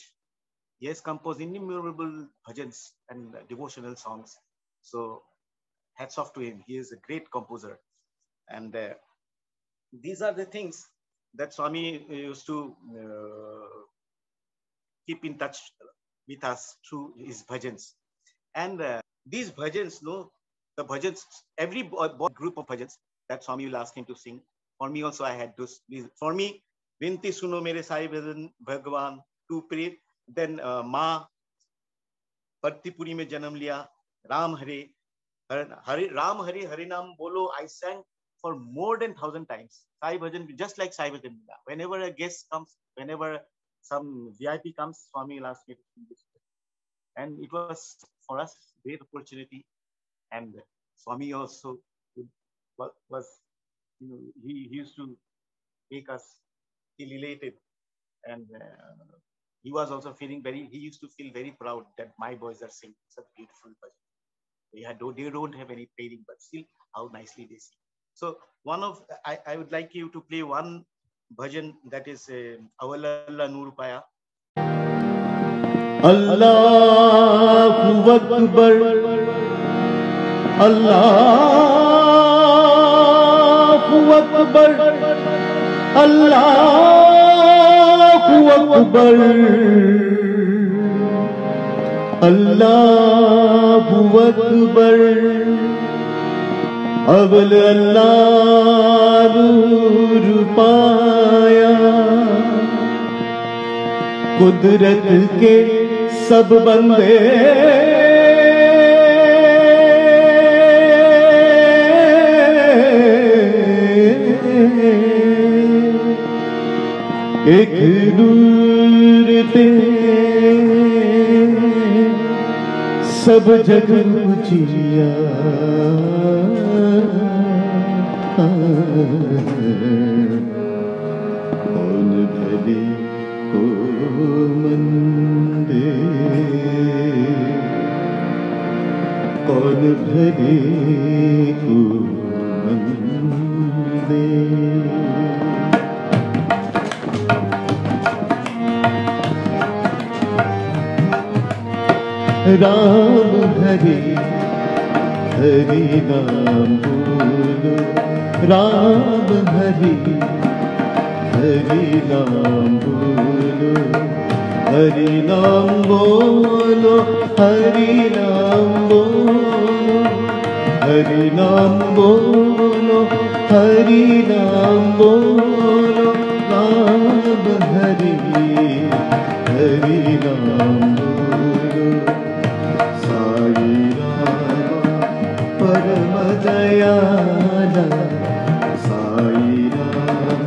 He has composed innumerable bhajans and devotional songs. So hats off to him. He is a great composer. And these are the things that Swami used to keep in touch with us through his bhajans. And these bhajans, the bhajans, every group of bhajans that Swami will ask him to sing. For me also, I had those. For me, Vinti Suno Mere Sai Bhagwan, to pray. Then Ma, Partipuri Mein Janam Liya, Ram Hare, Ram Hare, Harinam Bolo, I sang for more than 1,000 times. Sai Bhajan, just like Sai Bhajan. Whenever a guest comes, whenever some VIP comes, Swami will ask me to sing this. And it was for us a great opportunity. And Swami also was, he used to make us feel elated. And he was also feeling he used to feel very proud that my boys are singing such beautiful bhajan. They don't have any training, but still how nicely they sing. So I would like you to play one bhajan, that is Awalalla Nurupaya. Allahu Akbar, Allahu Akbar, Allahu Akbar, Allahu Akbar. अवल अल्लाह नूर पाया, कुदरत के सब बंदे एक नूर थे, सब जग जिया। कौन भले को मंदे, कौन भले को मंदे। राम हरि हरि नाम बोलो, राम हरि हरि नाम बोलो, हरि नाम बोलो, हरि नाम बोलो, हरि नाम बोलो, हरि नाम बोलो। राम हरि हरि नाम बोलो, साई राम परम दयाला, साई राम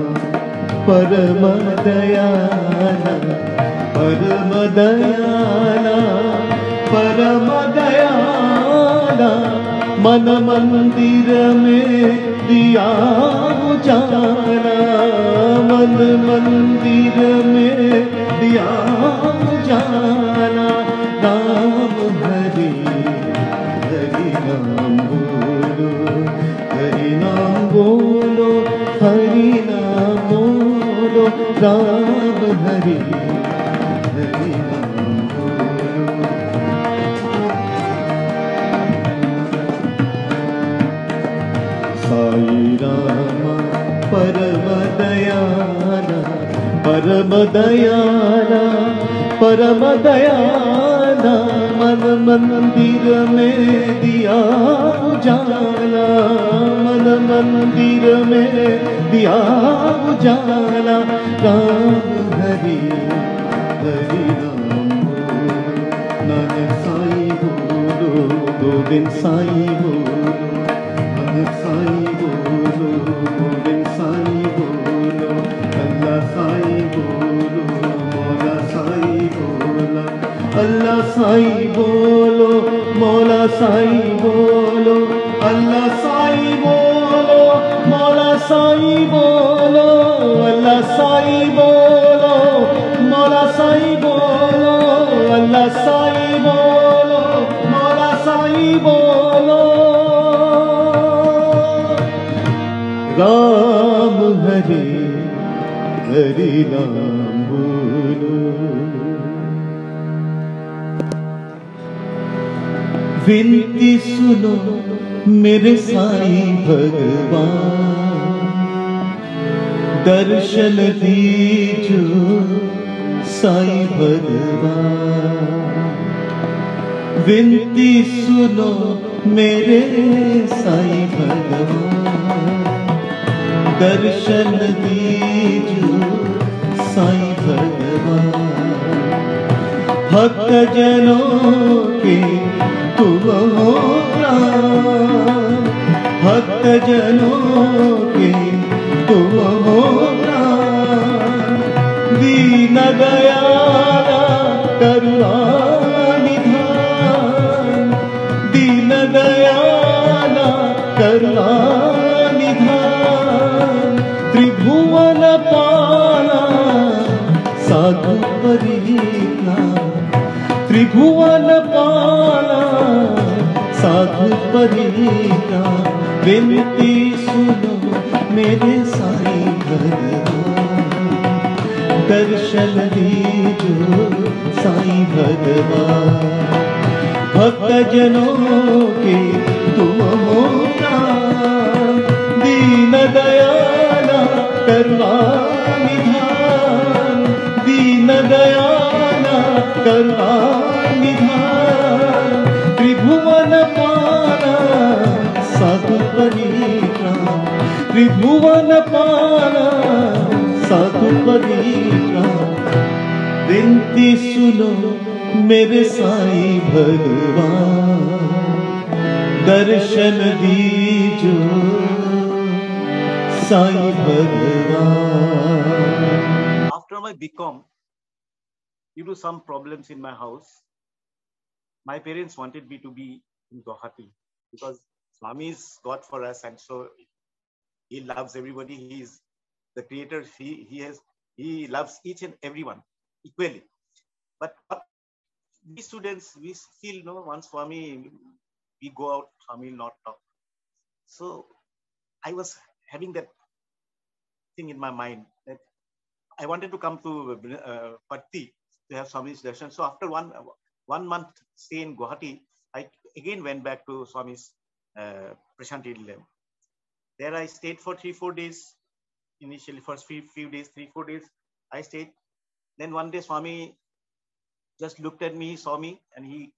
परम दयाला, परम दयाला, परम दयाला। मन मंदिर में दिया उजाला, मन मंदिर में दिया उजाला। राम हरि हरि नाम बोलो, हरि नाम बोलो, हरि नाम बोलो। राम हरि हरि नाम बोलो। साई राम परम दयाला, परम दयाला, परम दयाला। मन मंदिर में दिया उजाला, मन मंदिर में दिया उजाला। राम हरि हरि नाम बोलो, नानक साई बोलो, गोविंद साई बोलो, नानक साई बोलो, गोविंद साई बोलो, अल्लाह साई बोलो, मौला साई बोला। अल्लाह साई बोलो, मौला साई बोलो, अल्लाह साई बोलो, मौला साई बोलो, अल्लाह साई बोलो, मौला साई बोलो, अल्लाह साई बोलो, मौला साई बोलो। राम हरि हरि नाम बोलो। विनती सुनो मेरे साईं भगवान, दर्शन दीजो साईं भगवान। विनती सुनो मेरे साईं भगवान, दर्शन दीजो साईं भगवान। भक्त जनों के तुम हो प्राण, भक्त जनों के तुम हो प्राण। दीन दयाला करुणा निधान, दीन दयाला करुणा निधान। त्रिभुवन पाला साधु परित्राण, त्रिभुवन पाला साधु परित्राण। विनती सुनो मेरे साईं भगवान, दर्शन दीजो साईं भगवान। भक्त जनों के तुम हो प्राण, दीन दयाला करुणा निधान, दीन दयाला करुणा निधान। त्रिभुवन पाला साधु परित्राण, त्रिभुवन पाला साधु परित्राण। विनती सुनो मेरे साईं भगवान, दर्शन दीजो साईं भगवान। After my BCom, due to some problems in my house, my parents wanted me to be in Guwahati because Swami is God for us, and so he loves everybody. He is the creator. He loves each and everyone equally. But we students, we feel, no, once Swami, we go out, Swami will not talk. So I was having that thing in my mind that I wanted to come to Patti to have Swami's darshan. So after one month stay in Guwahati, I again went back to Swami's Prashanti Nilayam. There I stayed for 3-4 days. Initially, first few days, 3-4 days, I stayed. Then one day Swami just looked at me, saw me, and he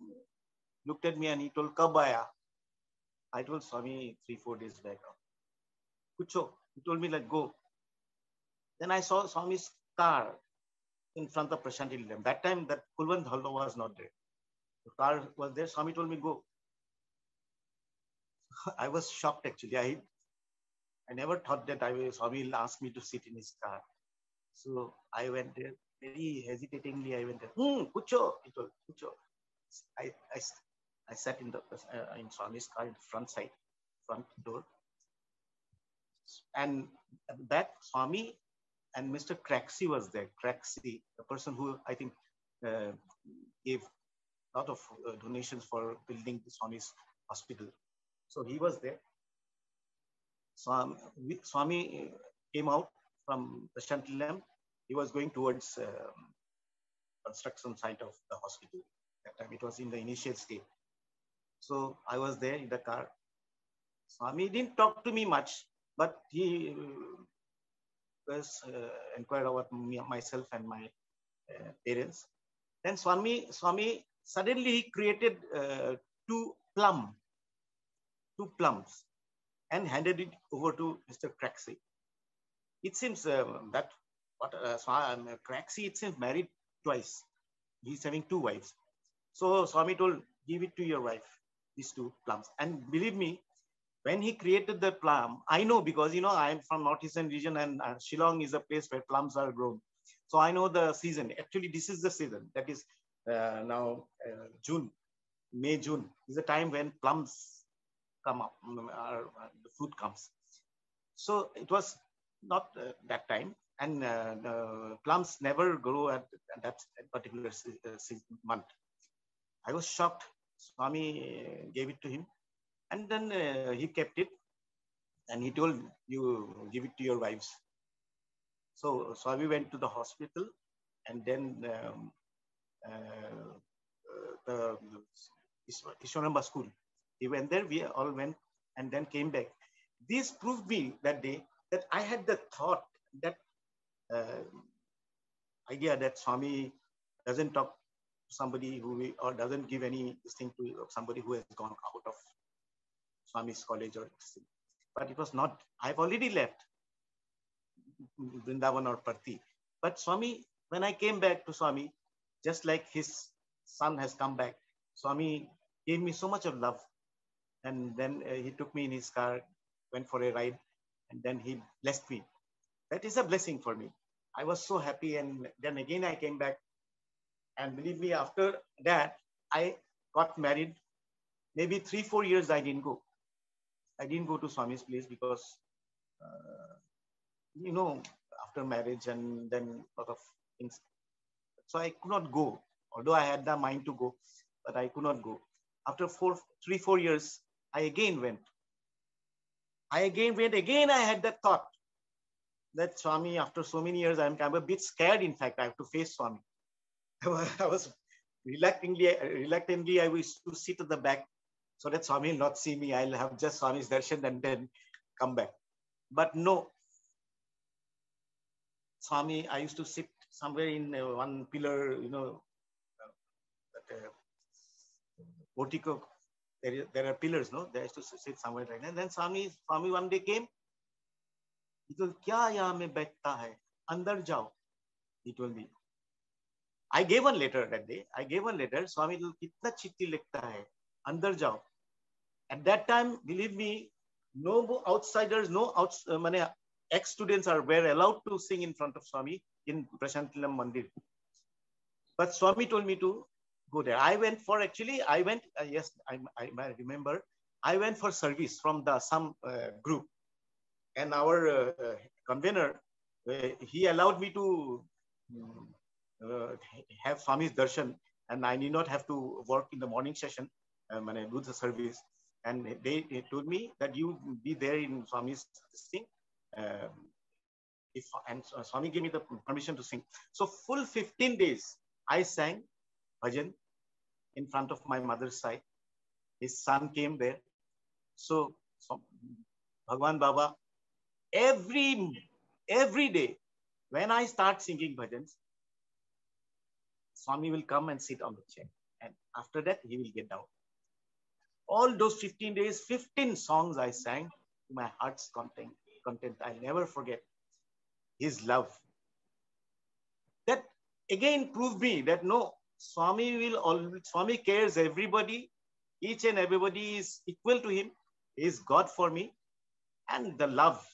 looked at me and he told, "Kab aaya?" I told Swami 3-4 days back. Kucho. He told me, like, go. Then I saw Swami's car in front of Prashanti Nilayam. That time, that Kulwant Dhalwa was not there. The car was there. Swami told me, go. I was shocked, actually. I never thought that Swami will ask me to sit in his car. So I went there. Very hesitatingly, I went there. Kucho. He told, Kucho. I sat in Swami's car in the front door. And at the back, Swami and Mr. Craxi was there. Craxi, the person who I think gave a lot of donations for building the Swami's hospital. So he was there. Swami came out from the Prashanti Nilayam. He was going towards construction site of the hospital. That time it was in the initial stage. So I was there in the car. Swami didn't talk to me much, but he was inquired about myself and my parents. Then Swami suddenly created two plums and handed it over to Mr. Craxi. It seems that Craxi, it seems, married twice. He's having 2 wives. So Swami told, give it to your wife, these 2 plums. And believe me, when he created the plum, I know, because, you know, I'm from Northeastern region, and Shillong is a place where plums are grown. So I know the season. Actually, this is the season. That is now June, May, June is the time when plums come up, the fruit comes. So it was not that time. And plums never grow at that particular month. I was shocked. Swami gave it to him. And then he kept it, and he told, you give it to your wives. So Swami went to the hospital, and then the Ishwaramba school. He went there, we all went, and then came back. This proved me that day that I had the thought, that idea that Swami doesn't talk to somebody or doesn't give any thing to somebody who has gone out of Swami's college or something. But it was not. I've already left Vrindavan or Parthi. But Swami, when I came back to Swami, just like his son has come back, Swami gave me so much of love. And then he took me in his car, went for a ride, and then he blessed me. That is a blessing for me. I was so happy. And then again I came back. And believe me, after that, I got married. Maybe 3-4 years I didn't go. I didn't go to Swami's place because, you know, after marriage and then a lot of things. So I could not go, although I had the mind to go, but I could not go. After 3-4 years, I again went. I had that thought that Swami, after so many years, I'm a bit scared. In fact, I have to face Swami. I was reluctantly, I used to sit at the back so that Swami will not see me. I'll have just Swami's darshan and then come back. But no, Swami, I used to sit somewhere in one pillar, portico. There are pillars, no? They used to sit somewhere like that. And then Swami one day came. He told, "Kya yahan mein baithta hai? Andar jao." He told me. I gave one letter that day. Swami told, "Kitna chitti likhta hai? Andar jao." At that time, believe me, no outsiders, ex-students were allowed to sing in front of Swami in Prashantilam Mandir. But Swami told me to go there. I went, yes, I remember, I went for service from some group. And our convener, he allowed me to have Swami's darshan, and I need not have to work in the morning session when I do the service. And they told me that you be there in Swami's thing. And Swami gave me the permission to sing. So full 15 days, I sang bhajan in front of my mother's side. His son came there. So Bhagwan Baba, every day, when I start singing bhajans, Swami will come and sit on the chair. And after that, he will get down. All those 15 days, 15 songs I sang to my heart's content. I'll never forget his love. That again proved me that no, Swami cares everybody. Each and everybody is equal to him. He is God for me. And the love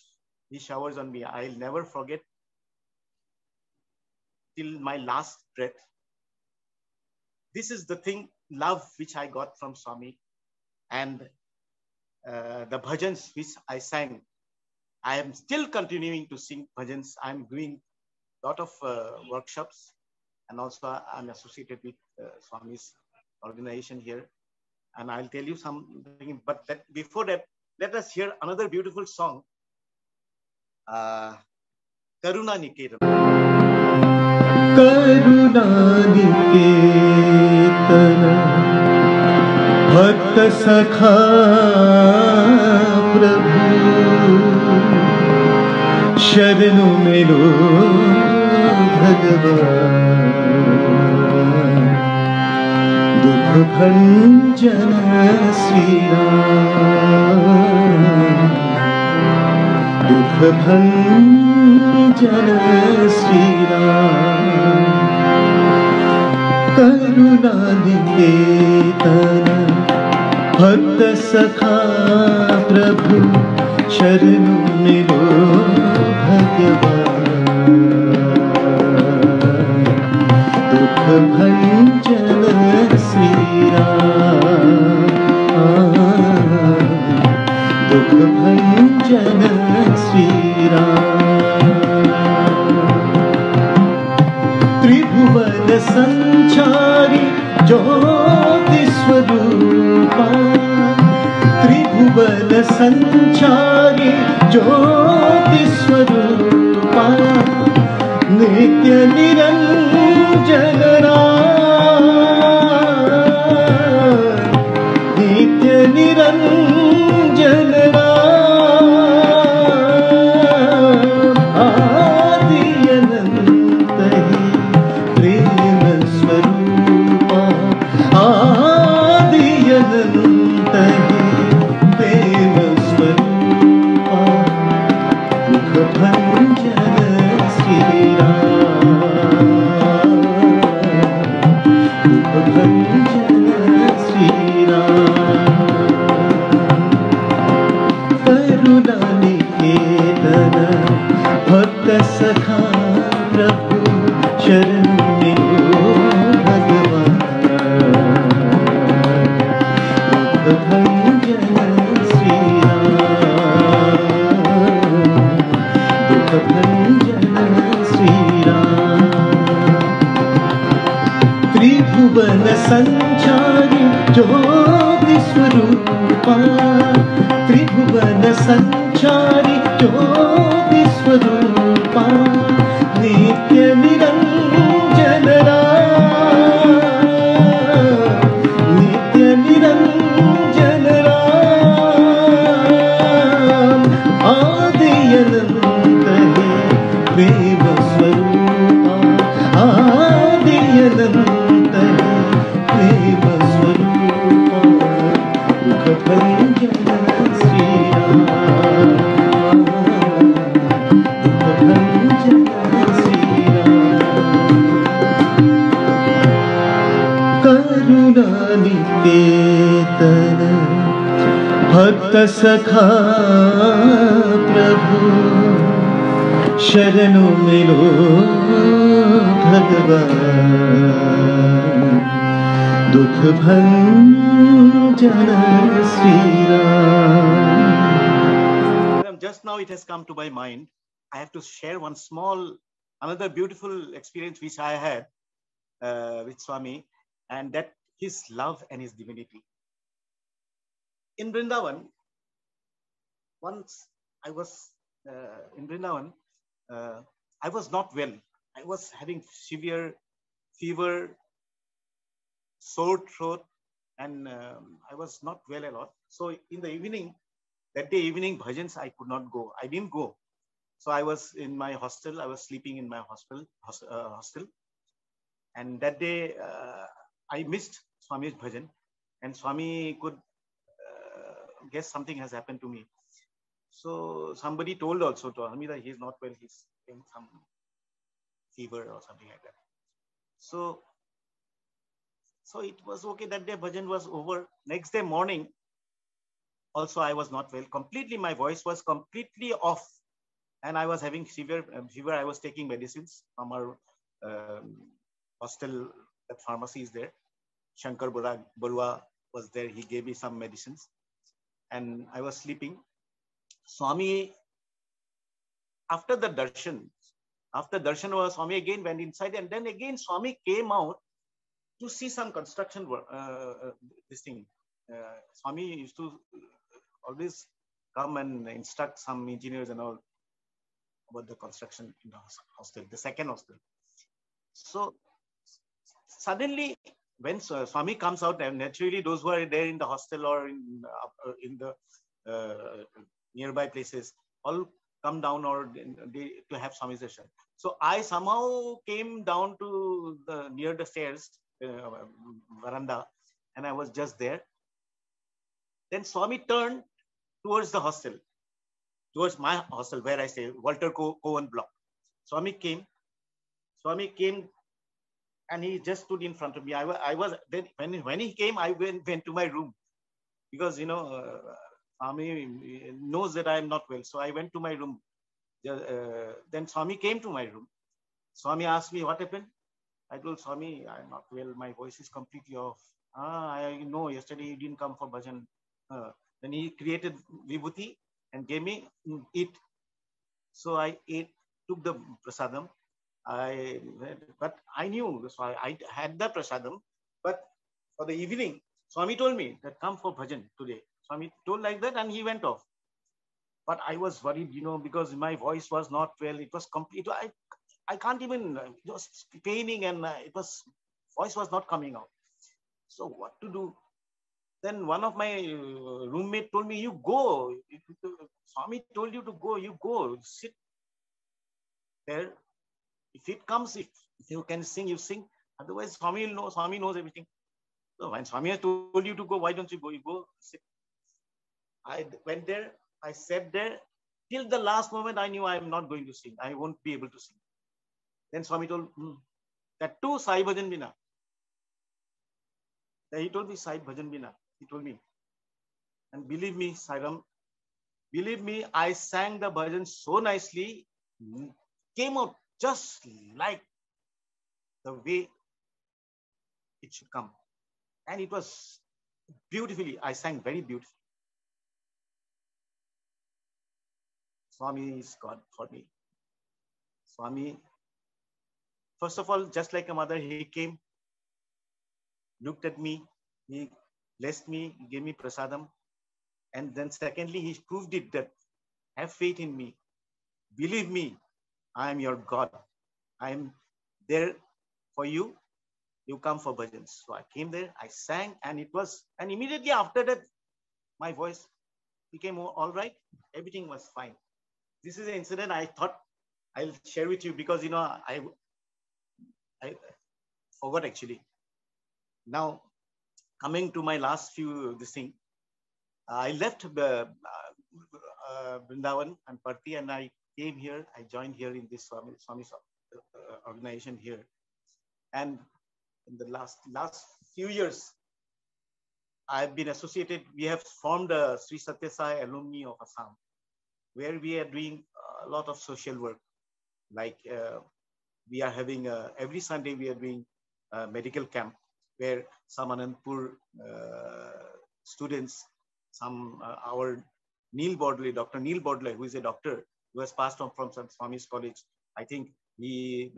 he showers on me, I'll never forget till my last breath. This is the thing, love which I got from Swami. And the bhajans which I sang, I am still continuing to sing bhajans. I'm doing a lot of workshops, and also I'm associated with Swami's organization here. And I'll tell you something, but before that, let us hear another beautiful song, Karuna Niketan. Karuna Niketan भक्त सखा प्रभु शरणु में लो भगवान दुख भंजन श्री राम दुख भंजन श्री राम करुणा निकेतन भक्त सखा प्रभु शरणु में लो भगवान दुख भंजन श्री राम दुख भंजन श्री राम त्रिभुवन संचारी ज्योति स्वरूपा त्रिभुवन संचारी ज्योति स्वरूपा नित्य निरंजन नित्य निरंजन आदि अनंत ही प्रेम स्वरूपा आदि अनंत ही प्रेम स्वरूपा दुख भंजन श्री राम दुख भंजन श्री राम करुणा निकेतन भक्त सखा प्रभु शरण में लो भगवान दुख भंजन श्री राम दुख भंजन श्री राम त्रिभुवन संचारी ज्योति स्वरूपा त्रिभुवन संचारी नित्य निरंजन राम, नित्य निरंजन राम, आदि अनंत है प्रेम स्वरूपा, आदि अनंत है प्रेम स्वरूपा, दुख भंजन श्री राम, दुख भंजन श्री राम, करुणा निकेतन भक्त सखा प्रभु, शरणों मिलो भगवान, दुख भंजन Shri Ram. Just now it has come to my mind. I have to share one another beautiful experience which I had with Swami, and that his love and his divinity. In Vrindavan, once I was in Vrindavan, I was not well. I was having severe fever, sore throat, and I was not well a lot. So in the evening, that day evening bhajans, I could not go. I didn't go. So I was in my hostel. I was sleeping in my hostel. And that day, I missed Swami's bhajan. And Swami could guess something has happened to me. So somebody told also to me that he's not well. He's in some fever or something like that. So it was okay. That day bhajan was over. Next day morning, also I was not well. Completely, my voice was completely off. And I was having severe fever. I was taking medicines from our hostel. That pharmacy is there. Shankar Barua was there. He gave me some medicines. And I was sleeping. Swami, after darshan was Swami again went inside, and then again Swami came out to see some construction work. This thing, Swami used to always come and instruct some engineers and all about the construction in the hostel, the second hostel. So suddenly, when Swami comes out, and naturally those who are there in the hostel or in the nearby places all come down or to have Swami's darshan. So I somehow came down to near the stairs, veranda, and I was just there. Then Swami turned towards the hostel, towards my hostel where I stay, Walter Cohen block. Swami came, and he just stood in front of me. I was then when he came, I went to my room because Swami knows that I am not well. So I went to my room. Then Swami came to my room. Swami asked me what happened. I told Swami, I am not well. My voice is completely off. I know yesterday you didn't come for bhajan. Then he created vibhuti and gave me eat. So I ate, took the prasadam. But I knew, so I had the prasadam. But for the evening, Swami told me that come for bhajan today. Swami told like that, and he went off. But I was worried, because my voice was not well. It was complete. I can't even, it was paining, and voice was not coming out. So what to do? Then one of my roommate told me, you go. Swami told you to go, you go. Sit there. If it comes, if you can sing, you sing. Otherwise, Swami knows everything. So when Swami has told you to go, why don't you go? You go, sit. I went there. I sat there. Till the last moment, I knew I am not going to sing. I won't be able to sing. Then Swami told, that too, Sai Bhajan Bina. Then he told me, Sai Bhajan Bina. He told me. And believe me, Sairam, believe me, I sang the bhajan so nicely, came out just like the way it should come. And it was beautifully, I sang very beautifully. Swami is God for me. Swami, first of all, just like a mother, he came, looked at me, he blessed me, he gave me prasadam. And then secondly, he proved it that have faith in me. Believe me, I am your God. I'm there for you. You come for bhajans. So I came there, I sang, and immediately after that, my voice became all right. Everything was fine. This is an incident I thought I'll share with you because, I forgot actually. Now, coming to my last few, I left Vrindavan and Parthi, and I came here. I joined here in this Swami organization here. And in the last few years, I've been associated. We have formed a Sri Sathya Sai Alumni of Assam, where we are doing a lot of social work. Like we are having every Sunday we are doing a medical camp where some Anandpur students, our Dr. Neil Bodley, who is a doctor, who has passed on from St. Swami's College. I think he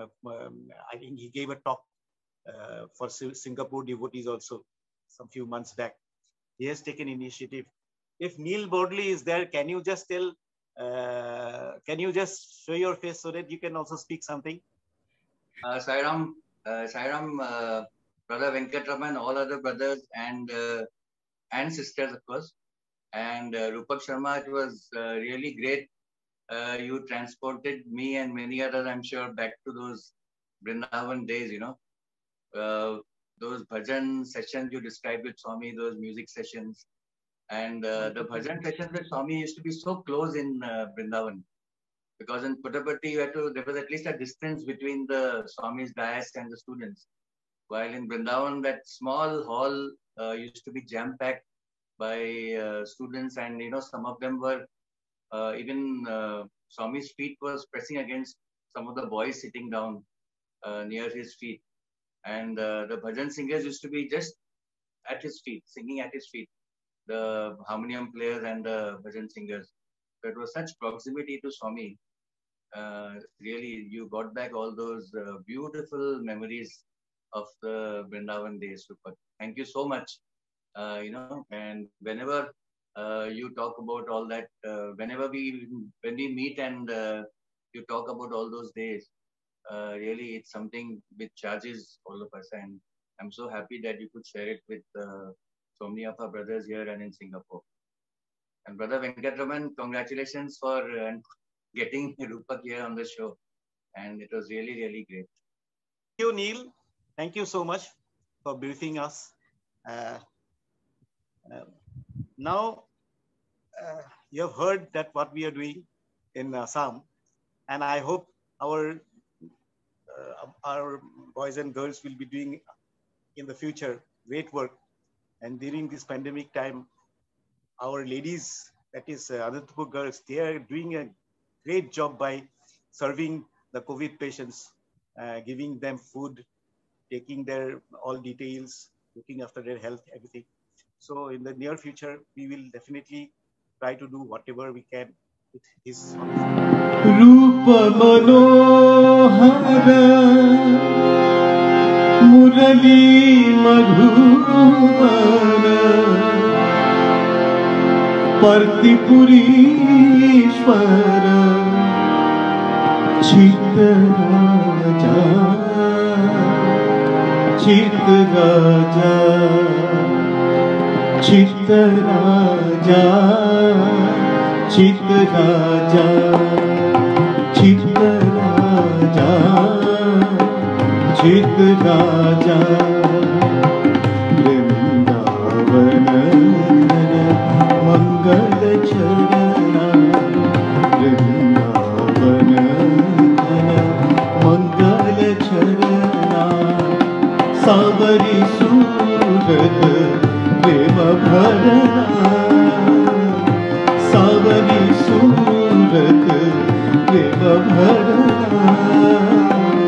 gave a talk for Singapore devotees also some few months back. He has taken initiative. If Neil Bodley is there, can you just tell? Can you just show your face so that you can also speak something? Sai Ram, Brother Venkatraman, all other brothers and sisters, of course. And Rupak Sharma, it was really great. You transported me and many others, I'm sure, back to those Vrindavan days, those bhajan sessions you described with Swami, those music sessions. And the bhajan sessions with Swami used to be so close in Vrindavan. Because in Puttaparthi, there was at least a distance between the Swami's dais and the students. While in Vrindavan, that small hall used to be jam-packed by students, and some of them were even Swami's feet was pressing against some of the boys sitting down near his feet, and the bhajan singers used to be just at his feet, singing at his feet, the harmonium players and the bhajan singers. So it was such proximity to Swami. Really, you got back all those beautiful memories of the Vrindavan days, Rupak. Thank you so much. And whenever you talk about all that, when we meet and you talk about all those days, really it's something which charges all of us. And I'm so happy that you could share it with so many of our brothers here and in Singapore. And Brother Venkatraman, congratulations for getting Rupak here on the show. And it was really, really great. Thank you, Neil. Thank you so much for briefing us. Now, you have heard that what we are doing in Assam, and I hope our boys and girls will be doing in the future great work. And during this pandemic time, our ladies, that is Anandpur girls, they are doing a great job by serving the COVID patients, giving them food, taking their all details, looking after their health, everything. So in the near future, we will definitely try to do whatever we can with his Rupa Manohara Murali Madhuvara Partipurishwara Chittaraja Chittaraja Chittaraja Chittaraja Chittaraja Chittaraja Vrindavana Mangala Charana Vrindavana Mangala Charana Savari Surat Prema Bharana Savari Surat Prema Bharana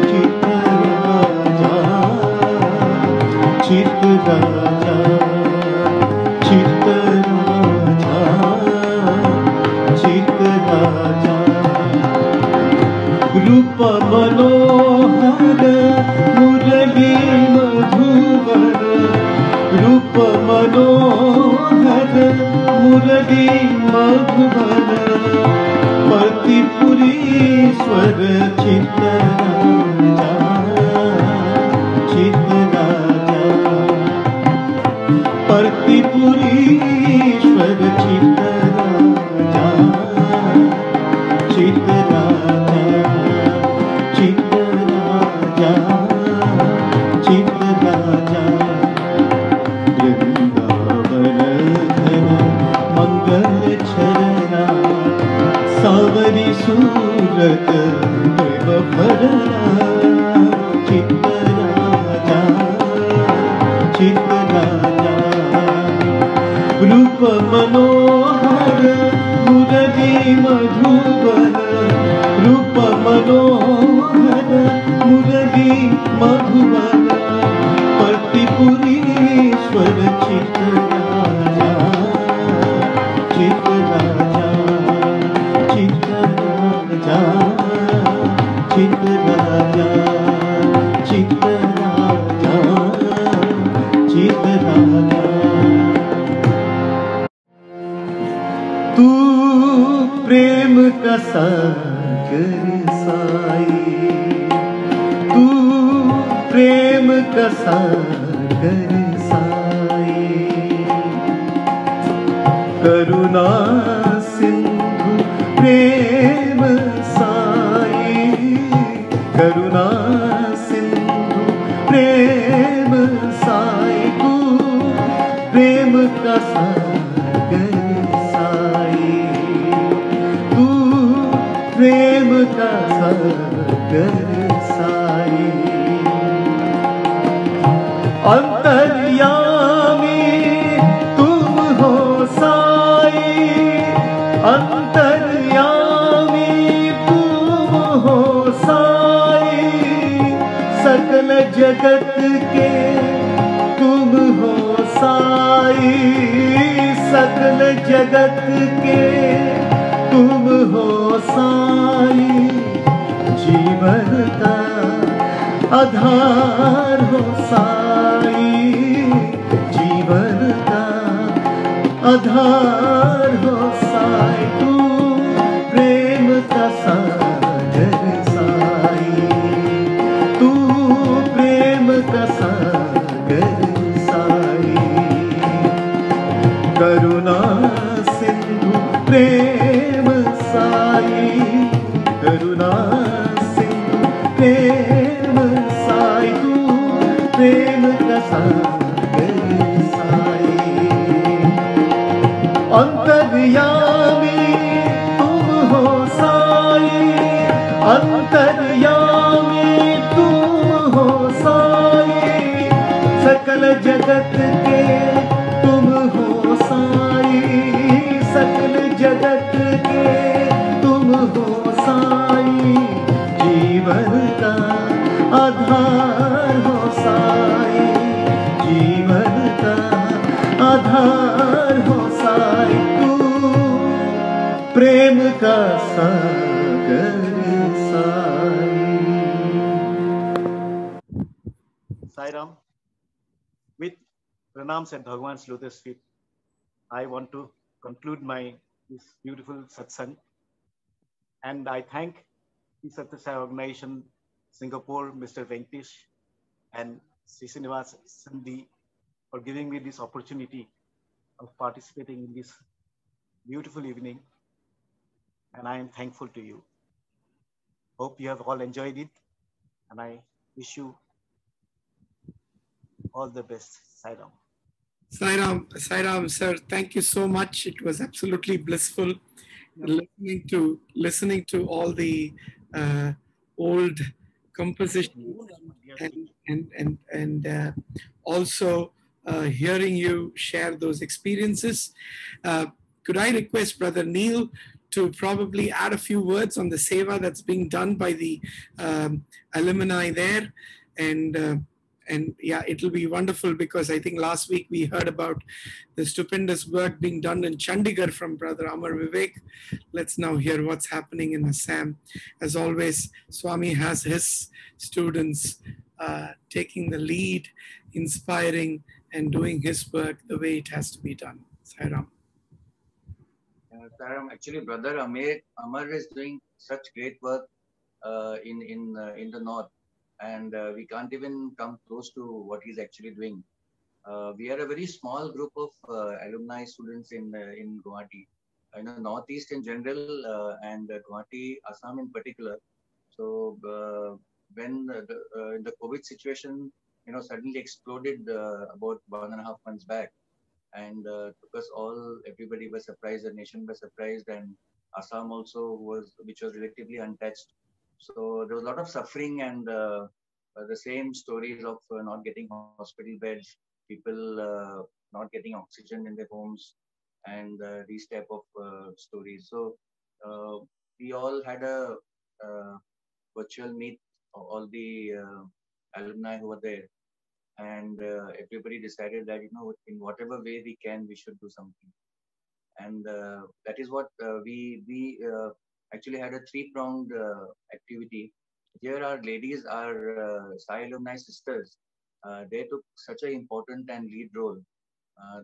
Chittaraja Chittaraja Chittaraja Rupa Manohara Murali Madhuvara Rupa Manohara Murali Madhuvara Partipurishwara Chittaraja सूरज प्रेम भरला चित्त राजा चित्त राजा रूप मनोहर मुरली मधुबन रूप मनोहर मुरली मधुबन पतिपुरीश्वर चित्त राजा चित्त राजा चित्त राजा चित्त राजा चित्त राजा चित्त राजा तू प्रेम का सागर साई तू प्रेम का सागर साई करुणा सिंधु प्रेम साई करुणा सिंधु प्रेम साई तू प्रेम का सागर साई तू प्रेम का सागर साई अंतर्यामी तुम हो साई अंतर्यामी तुम हो साई सकल जगत के तुम हो साई सकल जगत के तुम हो साई जीवन का आधार हो साई जीवन का आधार हो साई तू प्रेम का सागर साई तू प्रेम का सागर साई करुणा सिंधु प्रेम साई करुणा सिंधु प्रेम साई तू प्रेम का सागर साई अंतर्यामी तुम हो साई अंतर्यामी तुम हो साई सकल जगत के तुम हो साई सकल जगत के तुम हो साई जीवन का आधार हो साई जीवन का आधार हो साई तू प्रेम का सागर Sai Sai Ram, with pranams at Bhagwan's lotus feet, I want to conclude this beautiful satsang, and I thank the Satyasai organization, Singapore, Mr. Venkatesh, and Srinivas Sandhi for giving me this opportunity of participating in this beautiful evening, and I am thankful to you. Hope you have all enjoyed it, and I wish you all the best. Sai Ram. Sai Ram, sir, thank you so much. It was absolutely blissful listening to all the old compositions and also hearing you share those experiences. Could I request Brother Neil to probably add a few words on the seva that's being done by the alumni there? And yeah, it'll be wonderful because I think last week we heard about the stupendous work being done in Chandigarh from Brother Amar Vivek. Let's now hear what's happening in Assam. As always, Swami has his students taking the lead, inspiring and doing his work the way it has to be done. Sai Ram. Sai Ram, actually, Brother Amar is doing such great work in the north. And we can't even come close to what he's actually doing. We are a very small group of alumni students in Guwahati, in the Northeast in general, and Guwahati, Assam in particular. So when the COVID situation, suddenly exploded about 1.5 months back, and took us all, everybody was surprised, the nation was surprised, and Assam also which was relatively untouched. So there was a lot of suffering and the same stories of not getting hospital beds, people not getting oxygen in their homes, and these type of stories. So uh, we all had a virtual meet, all the alumni who were there, and everybody decided that in whatever way we can, we should do something, and that is what we actually had a three-pronged activity. Here, our ladies, our Sai alumni sisters, they took such an important and lead role.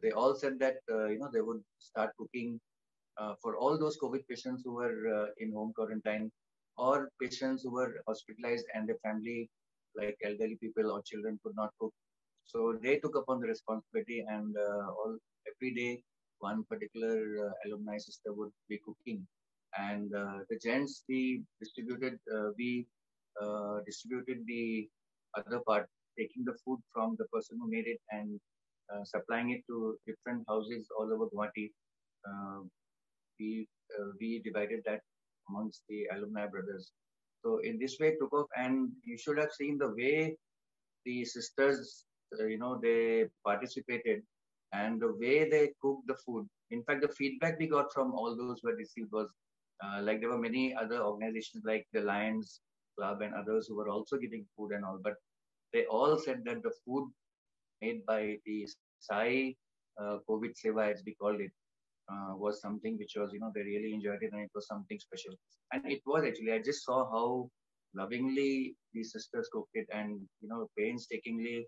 They all said that they would start cooking for all those COVID patients who were in home quarantine, or patients who were hospitalized and their family, like elderly people or children, could not cook. So they took upon the responsibility, and all every day one particular alumni sister would be cooking, and the gents we distributed the other part, taking the food from the person who made it and supplying it to different houses all over Guwahati. Uh, we divided that amongst the alumni brothers. So in this way, it took off, and you should have seen the way the sisters, they participated, and the way they cooked the food. In fact, the feedback we got from all those who had received was like there were many other organizations like the Lions Club and others who were also giving food and all, but they all said that the food made by the Sai COVID Seva, as we called it, was something which was, they really enjoyed it and it was something special. And it was actually, I just saw how lovingly these sisters cooked it and, painstakingly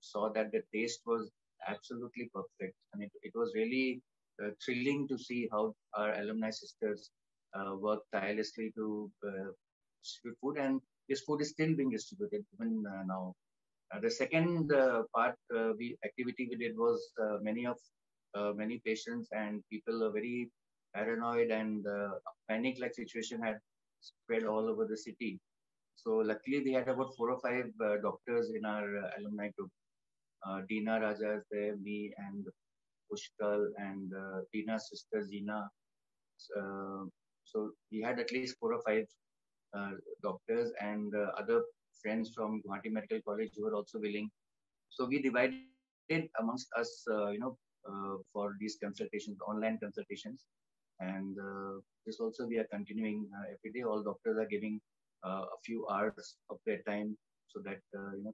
saw that the taste was absolutely perfect. And it was really thrilling to see how our alumni sisters work tirelessly to distribute food. And this food is still being distributed even now. The second part activity we did was many patients and people are very paranoid and panic-like situation had spread all over the city. So luckily we had about 4 or 5 doctors in our alumni group. Dina Raja is there, me and Pushkal and Dina's sister Zina. Uh, so we had at least 4 or 5 doctors and other friends from Guwahati Medical College who were also willing. So we divided amongst us, for these consultations, online consultations. And this also we are continuing every day. All doctors are giving a few hours of their time so that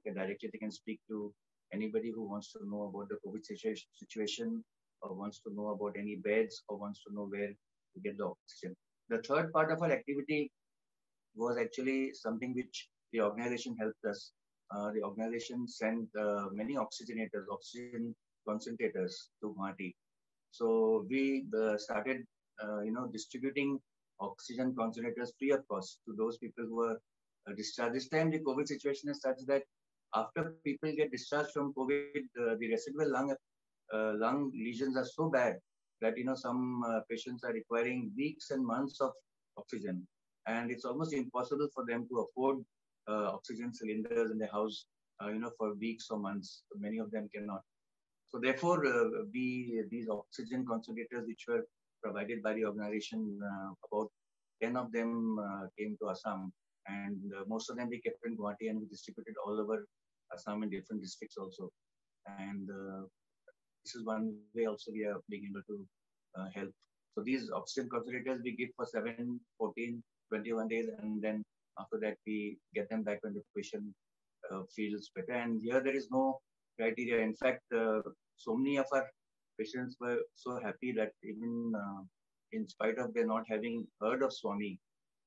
directly they can speak to anybody who wants to know about the COVID situation, or wants to know about any beds, or wants to know where to get the oxygen. The third part of our activity was actually something which the organization helped us. The organization sent many oxygenators, oxygen concentrators to Guwahati. So we started, distributing oxygen concentrators free of cost to those people who are discharged. This time the COVID situation is such that after people get discharged from COVID, the residual lung lesions are so bad that some patients are requiring weeks and months of oxygen, and it's almost impossible for them to afford oxygen cylinders in their house, for weeks or months. So many of them cannot. So therefore, these oxygen concentrators which were provided by the organization, about 10 of them came to Assam, and most of them we kept in Guwahati and we distributed all over Assam in different districts also. And this is one way also we are being able to help. So these oxygen concentrators we give for 7, 14, 21 days, and then after that we get them back when the patient feels better. And here there is no criteria. In fact, so many of our patients were so happy that even in spite of their not having heard of Swami,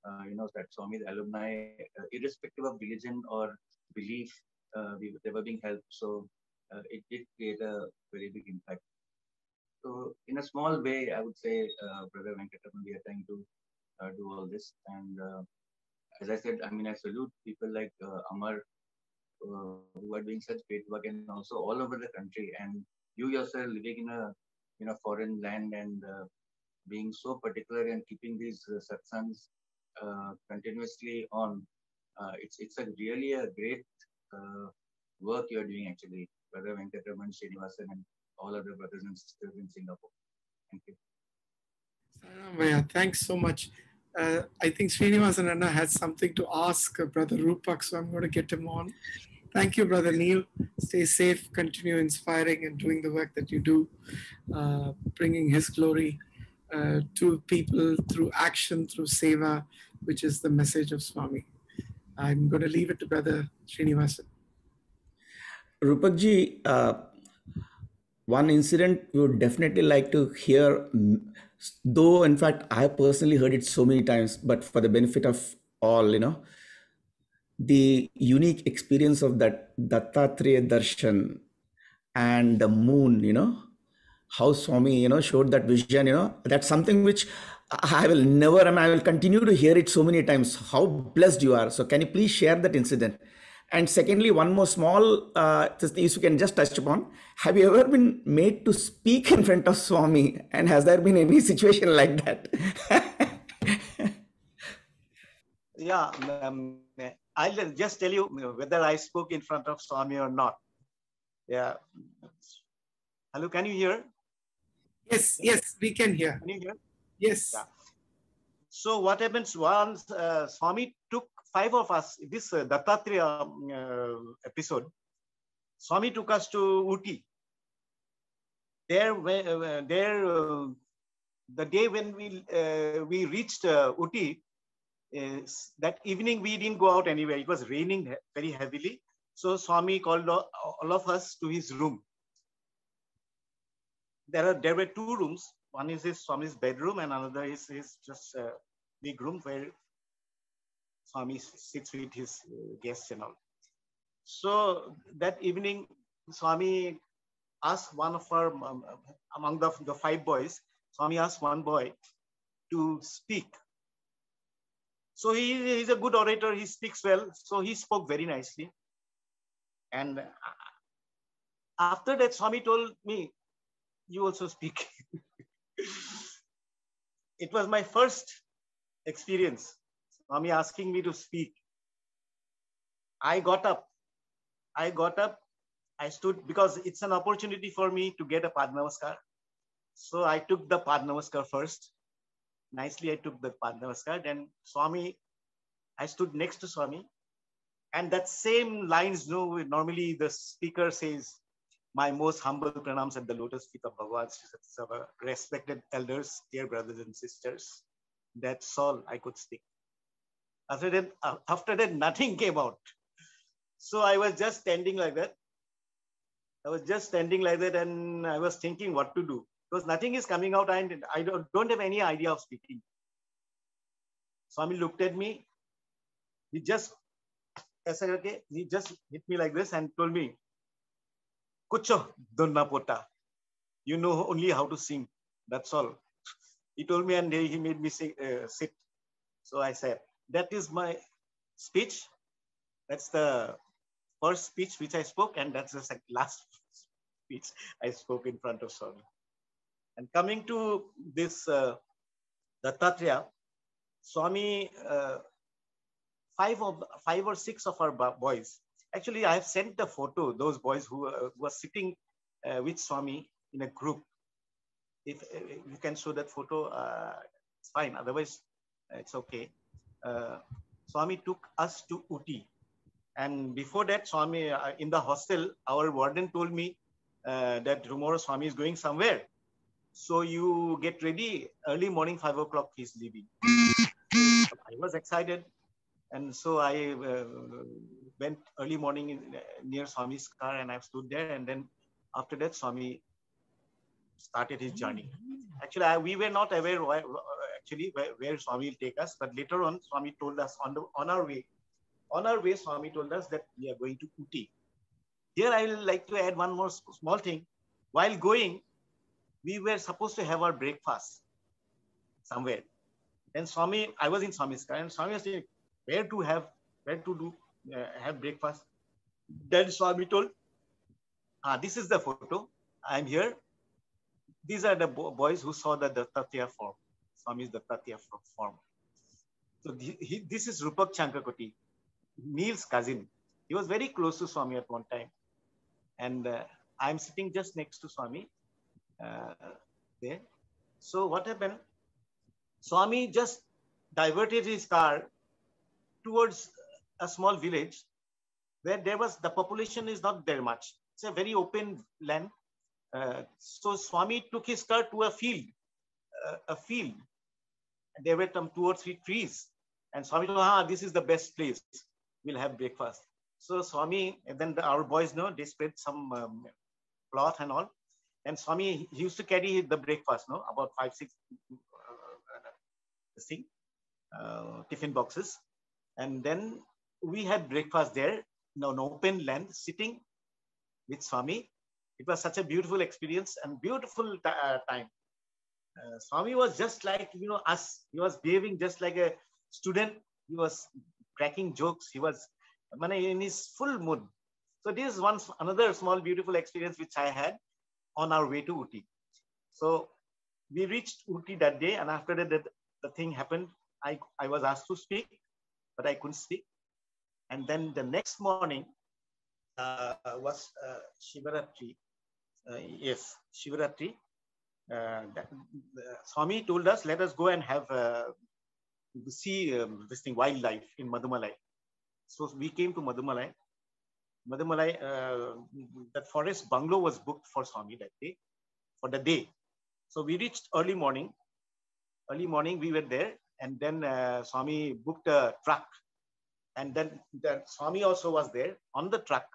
that Swami's alumni, irrespective of religion or belief, they were being helped. So it did create a very big impact. So in a small way, I would say, Brother Venkataram, we are trying to do all this. And as I said, I mean, I salute people like Amar, who are doing such great work, and also all over the country. And you yourself living in a foreign land and being so particular and keeping these satsangs continuously on. It's a really a great work you're doing actually, Brother Venkataraman, Srinivasan, and all other brothers and sisters in Singapore. Thank you. Saranamaya, thanks so much. I think Srinivasan Anna has something to ask Brother Rupak, so I'm going to get him on. Thank you, Brother Neil. Stay safe, continue inspiring and doing the work that you do, bringing His glory to people through action, through seva, which is the message of Swami. I'm going to leave it to Brother Srinivasan. Rupakji, one incident we would definitely like to hear, though in fact I personally heard it so many times, but for the benefit of all, the unique experience of that Dattatreya Darshan and the moon, how Swami, showed that vision, that's something which I will never, and I will continue to hear it so many times, how blessed you are. So can you please share that incident? And secondly, one more small, if you can just touch upon, have you ever been made to speak in front of Swami? And has there been any situation like that? Yeah, I'll just tell you whether I spoke in front of Swami or not. Yeah. Hello, can you hear? Yes, we can hear. Can you hear? Yes. Yeah. So what happens once Swami took 5 of us, this Dattatreya episode, Swami took us to Uti. The day when we reached Uti, that evening we didn't go out anywhere. It was raining very heavily. So Swami called all of us to his room. There were 2 rooms. One is his Swami's bedroom, and another is just a big room where Swami sits with his guests and all. So that evening, Swami asked one of our, among the 5 boys, Swami asked one boy to speak. So he's a good orator, he speaks well, so he spoke very nicely. And after that, Swami told me, you also speak. It was my first experience, Swami asking me to speak. I got up, I stood, because it's an opportunity for me to get a Pad Namaskar. So I took the Pad Namaskar first. Nicely, I took the Pad Namaskar. Then Swami, I stood next to Swami. And that same lines, normally the speaker says, my most humble pranams at the lotus feet of Bhagavan, respected elders, dear brothers and sisters. That's all I could speak. After that, nothing came out. So I was just standing like that. And I was thinking what to do. Because nothing is coming out and I don't have any idea of speaking. Swami looked at me. He just hit me like this and told me, Kucho donna pota. You know only how to sing. That's all. He told me, and he made me sit. So I said, that is my speech. That's the first speech which I spoke, and that's the last speech I spoke in front of Swami. And coming to this Dattatreya, Swami, 5 or 6 of our boys. Actually, I have sent the photo, those boys who were sitting with Swami in a group. If you can show that photo, it's fine. Otherwise, it's okay. Swami took us to Uti. And before that, Swami, in the hostel, our warden told me that tomorrow Swami is going somewhere. So you get ready, early morning, 5 o'clock, he's leaving. I was excited. And so I went early morning near Swami's car, and I stood there. And then after that, Swami started his journey. Actually, we were not aware where Swami will take us. But later on, Swami told us on our way, Swami told us that we are going to Uti. Here, I will like to add one more small thing. While going, we were supposed to have our breakfast somewhere. And Swami, I was in Swami's car, and Swami was saying, where to have breakfast. Then Swami told, this is the photo. I'm here. These are the boys who saw the Dattatreya form. Swami's Dattatreya form. So this is Rupak Chankakoti, Neil's cousin. He was very close to Swami at one time. And I'm sitting just next to Swami there. So what happened? Swami just diverted his car towards a small village where the population is not very much. It's a very open land. So Swami took his car to a field. And there were some 2 or 3 trees. And Swami told, this is the best place. We'll have breakfast. So Swami, and then our boys know, they spread some cloth and all. And Swami, he used to carry the breakfast, about 5, 6 tiffin boxes. And then we had breakfast there, in an open land, sitting with Swami. It was such a beautiful experience and beautiful time. Swami was just like, us. He was behaving just like a student. He was cracking jokes. He was in his full mood. So this is another small beautiful experience which I had on our way to Ooty. So we reached Ooty that day, and after that the thing happened. I was asked to speak, but I couldn't speak. And then the next morning was Shivaratri. Yes, Shivaratri. Swami told us, let us go and have see this thing, wildlife in Madumalai. So we came to Madumalai. That forest bungalow was booked for Swami that day, for the day. So we reached early morning. Early morning we were there, and then Swami booked a truck. And then the Swami also was there on the truck,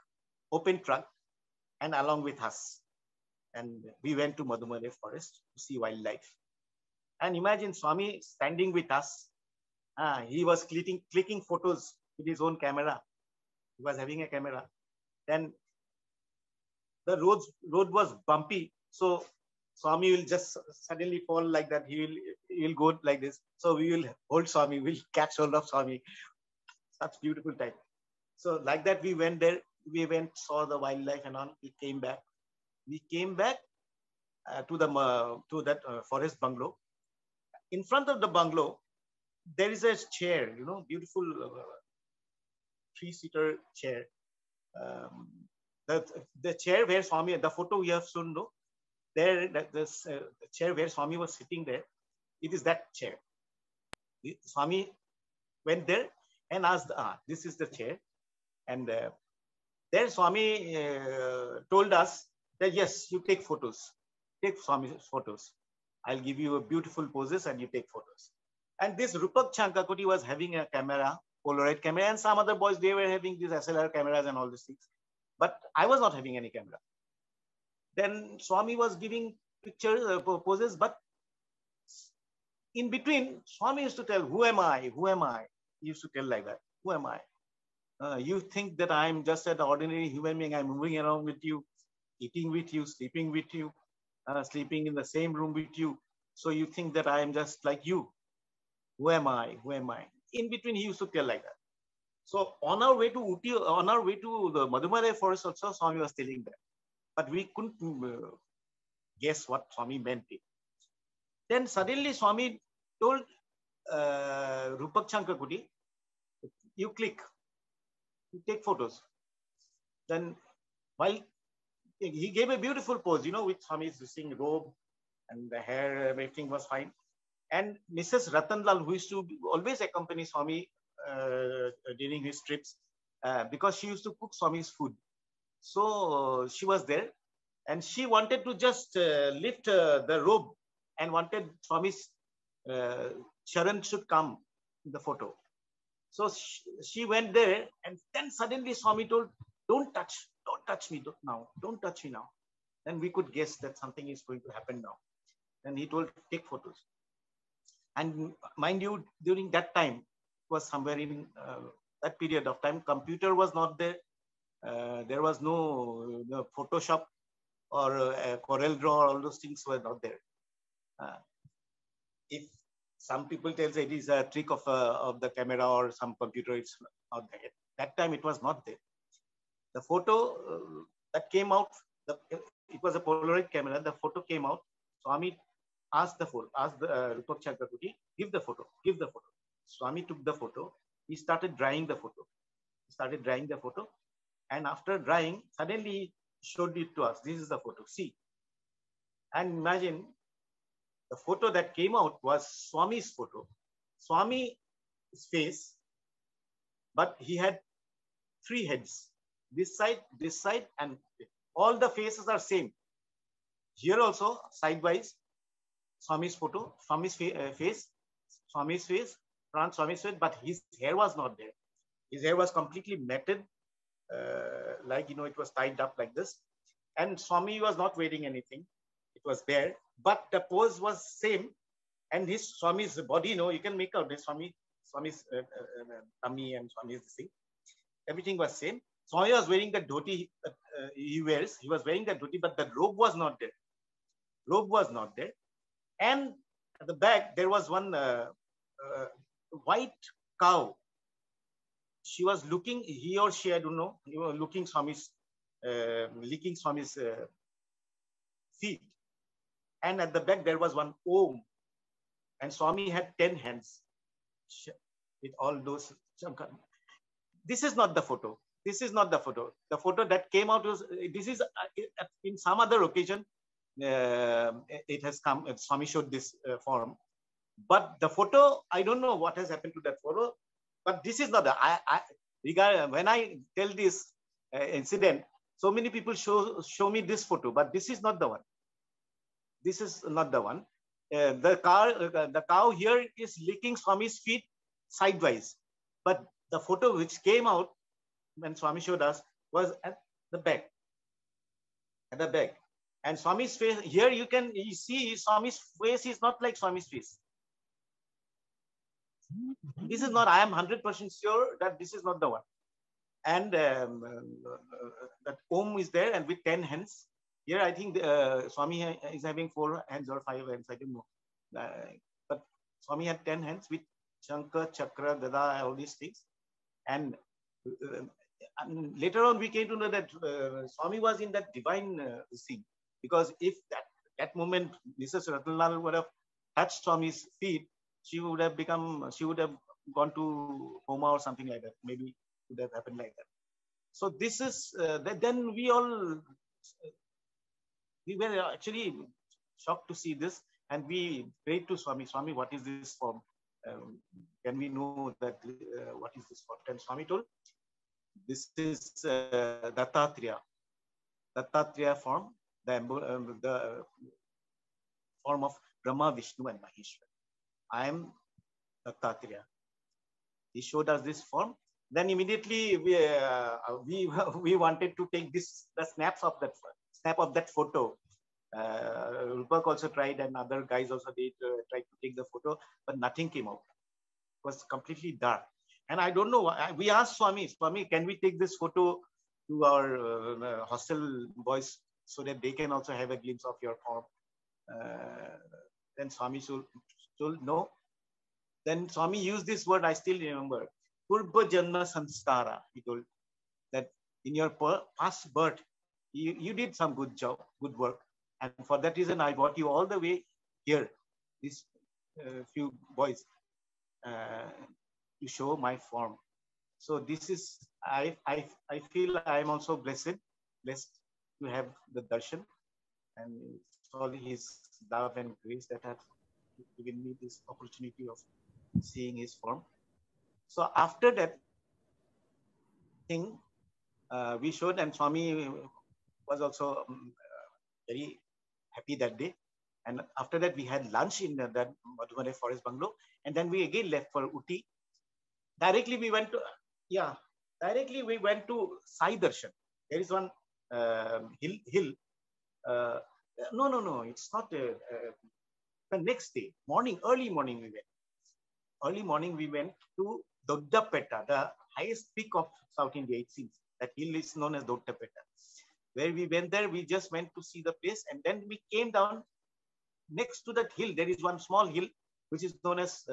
open truck, and along with us. And we went to Madumalai forest to see wildlife. And imagine Swami standing with us. He was clicking photos with his own camera. He was having a camera. Then the road was bumpy. So Swami will just suddenly fall like that. He will go like this. So we will hold Swami, we'll catch hold of Swami. Such beautiful time. So like that, we went there. We went, saw the wildlife and all. We came back. We came back to that forest bungalow. In front of the bungalow, there is a chair, beautiful 3-seater chair. The chair where Swami, the photo we have shown, there, the chair where Swami was sitting there, it is that chair. Swami went there and asked, this is the chair. And there Swami told us that, yes, you take photos. Take Swami's photos. I'll give you a beautiful poses and you take photos. And this Rupak Chankakoti was having a camera, Polaroid camera, and some other boys, they were having these SLR cameras and all these things. But I was not having any camera. Then Swami was giving pictures, poses, but in between, Swami used to tell, who am I? Who am I? He used to tell like that, who am I? You think that I'm just an ordinary human being. I'm moving around with you, eating with you, sleeping with you, sleeping in the same room with you. So you think that I'm just like you. Who am I? Who am I? In between, he used to tell like that. So on our way to Ooty, on our way to the Madumalai forest also, Swami was telling that. But we couldn't guess what Swami meant it. Then suddenly Swami told Rupak Chankakoti, you click, you take photos. Then while he gave a beautiful pose, with Swami's dressing robe and the hair, everything was fine. And Mrs. Ratanlal, who used to always accompany Swami during his trips, because she used to cook Swami's food. So she was there and she wanted to just lift the robe and wanted Swami's Charan should come in the photo. So she went there, and then suddenly Swami told, don't touch me now. Don't touch me now. Then we could guess that something is going to happen now. And he told, take photos. And mind you, during that time, it was somewhere in that period of time, computer was not there. There was no Photoshop or Corel Draw, all those things were not there. If some people tell it is a trick of the camera or some computer, it's not there. That time it was not there. The photo that came out, it was a Polaroid camera. The photo came out. Swami asked Rupak Chankakoti, give the photo. Swami took the photo. He started drying the photo. And after drying, suddenly he showed it to us. This is the photo. See. And imagine the photo that came out was Swami's photo. Swami's face, but he had 3 heads. This side, and all the faces are same. Here also, sidewise, Swami's photo, Swami's face, Swami's face, front Swami's face, but his hair was not there. His hair was completely matted, like, you know, it was tied up like this. And Swami was not wearing anything. It was bare, but the pose was same. And his Swami's body, you know, you can make out this Swami's tummy and Swami's thing. Everything was same. Swami was wearing the dhoti he wears. He was wearing the dhoti, but the robe was not there. Robe was not there. And at the back, there was one white cow. She was looking, he or she, I don't know, looking Swami's, licking Swami's feet. And at the back, there was one Om. And Swami had 10 hands with all those. This is not the photo. This is not the photo. The photo that came out was, this is in some other occasion, it has come, Swami showed this form. But the photo, I don't know what has happened to that photo, but this is not the, when I tell this incident, so many people show me this photo, but this is not the one. This is not the one. The cow here is licking Swami's feet sidewise, but the photo which came out when Swami showed us was at the back. At the back. And Swami's face, here you see Swami's face is not like Swami's face. This is not, I am 100% sure that this is not the one. And that Om is there and with 10 hands. Here I think Swami is having 4 hands or 5 hands, I don't know. But Swami had 10 hands with Shankar, Chakra, Gada, all these things. And later on we came to know that Swami was in that divine scene. Because if that moment Mrs. Ratnalal would have touched Swami's feet, she would have gone to coma or something like that. Maybe it would have happened like that. So this is, then we were actually shocked to see this, and we prayed to Swami, Swami, what is this form? Can we know that, what is this form? And Swami told, this is Dattatreya form, the form of Brahma, Vishnu and Maheshwar. I am Dattatreya. He showed us this form. Then immediately we wanted to take the snap of that photo. Rupak also tried, and other guys also tried to take the photo, but nothing came out. It was completely dark. And I don't know. We asked Swami, can we take this photo to our hostel boys so that they can also have a glimpse of your form? Then Swami told no. Then Swami used this word, I still remember. Purva Janma Sanskara. He told that in your past birth, you did some good job, good work. And for that reason, I brought you all the way here, these few boys, to show my form. So this is, I feel I am also blessed to have the darshan, and it's all his love and grace that have given me this opportunity of seeing his form. So after that thing, we showed, and Swami was also very happy that day. And after that, we had lunch in that Madhumare Forest Bungalow, and then we again left for Uti. Directly we went to Sai Darshan. There is one hill. No, it's not. The next day, early morning we went. Early morning we went to Doddapetta, the highest peak of South India. It seems that hill is known as Doddapetta. Where we went there, we just went to see the place, and then we came down. Next to that hill, there is one small hill which is known as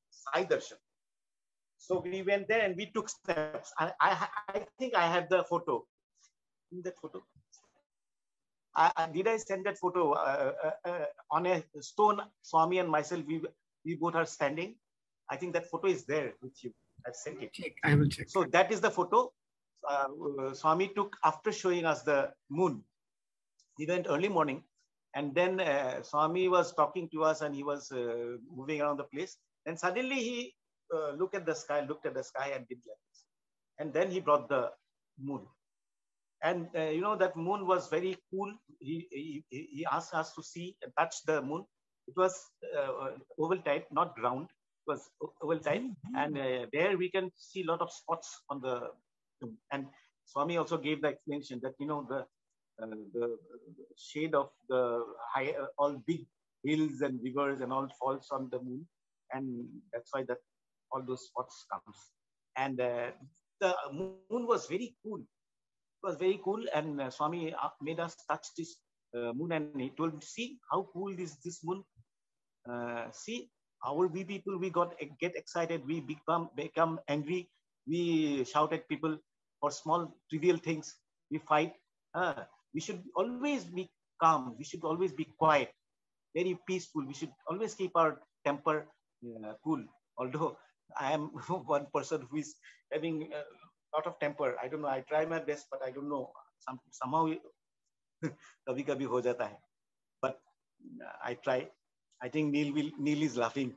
Sai Darshan. So we went there and we took steps. I think I have the photo. In that photo, did I send that photo on a stone? Swami and myself, we both are standing. I think that photo is there with you. I've sent it. I will check. So that is the photo Swami took after showing us the moon. He went early morning, And then Swami was talking to us and he was moving around the place. And suddenly he looked at the sky and did like this. And then he brought the moon. And you know, that moon was very cool. He asked us to see and touch the moon. It was oval type, not round. It was oval type. And there we can see a lot of spots on the, and Swami also gave the explanation that, you know, the shade of the high, all big hills and rivers and all falls on the moon. And that's why that all those spots comes. And the moon was very cool. It was very cool, and Swami made us touch this moon, and he told me, see how cool is this moon. See, we people, we get excited, we become angry, we shout at people for small trivial things, we fight. We should always be calm, we should always be quiet, very peaceful. We should always keep our temper cool. Although I am one person who is having lot of temper. I don't know. I try my best, but I don't know. Somehow, kabhi kabhi ho jata hai. But I try. I think Neil is laughing.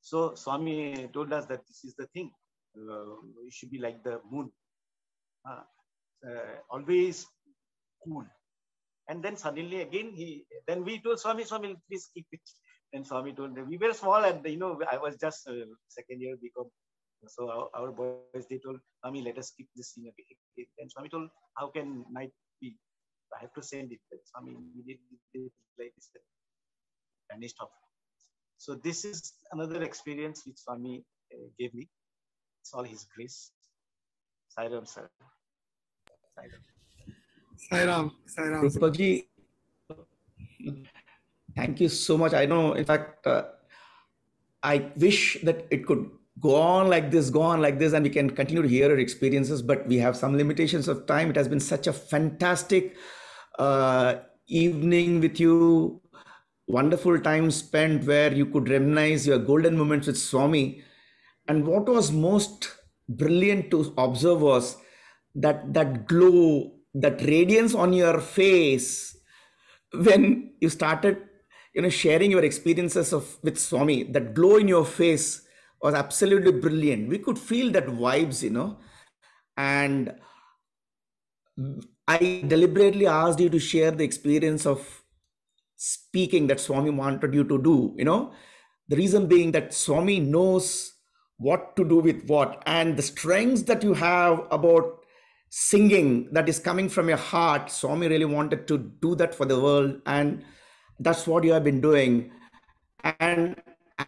So Swami told us that this is the thing. We should be like the moon, always cool. And then suddenly again we told Swami, please keep it. And Swami told them, we were small, and you know, I was just second year BCom. So our boys, they told, Swami, let us keep this thing again. And Swami told, how can night be? I have to send it. Swami immediately did like this, vanished off. So this is another experience which Swami gave me. It's all his grace. Sai Ram, sir. Sai Ram. Sai Ram. Rupakji, thank you so much. I know, in fact, I wish that it could go on like this, and we can continue to hear your experiences, but we have some limitations of time. It has been such a fantastic evening with you, wonderful time spent where you could reminisce your golden moments with Swami. And what was most brilliant to observe was that glow, that radiance on your face when you started, you know, sharing your experiences with Swami. That glow in your face was absolutely brilliant. We could feel that vibes, you know. And I deliberately asked you to share the experience of speaking that Swami wanted you to do, you know. The reason being that Swami knows what to do with what, and the strengths that you have about singing that is coming from your heart. Swami really wanted to do that for the world, and that's what you have been doing. And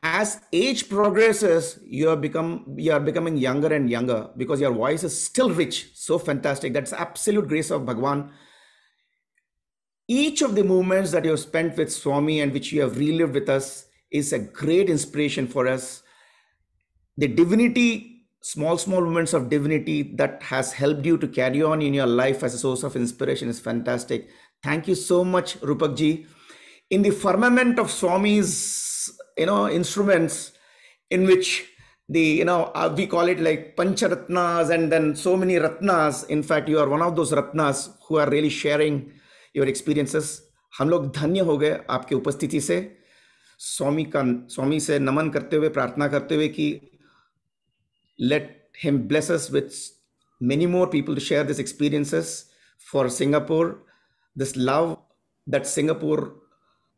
as age progresses, you are becoming younger and younger, because your voice is still rich, so fantastic. That's absolute grace of Bhagwan. Each of the moments that you have spent with Swami and which you have relived with us is a great inspiration for us. The divinity, small moments of divinity that has helped you to carry on in your life as a source of inspiration is fantastic. Thank you so much, Rupakji. In the firmament of Swami's, you know, instruments, in which we call it like Pancharatnas, and then so many Ratnas. In fact, you are one of those Ratnas who are really sharing your experiences. हम लोग धन्य हो गए आपके उपस्थिति से. स्वामी से नमन करते हुए, प्रार्थना करते हुए कि let him bless us with many more people to share these experiences for Singapore. This love that Singapore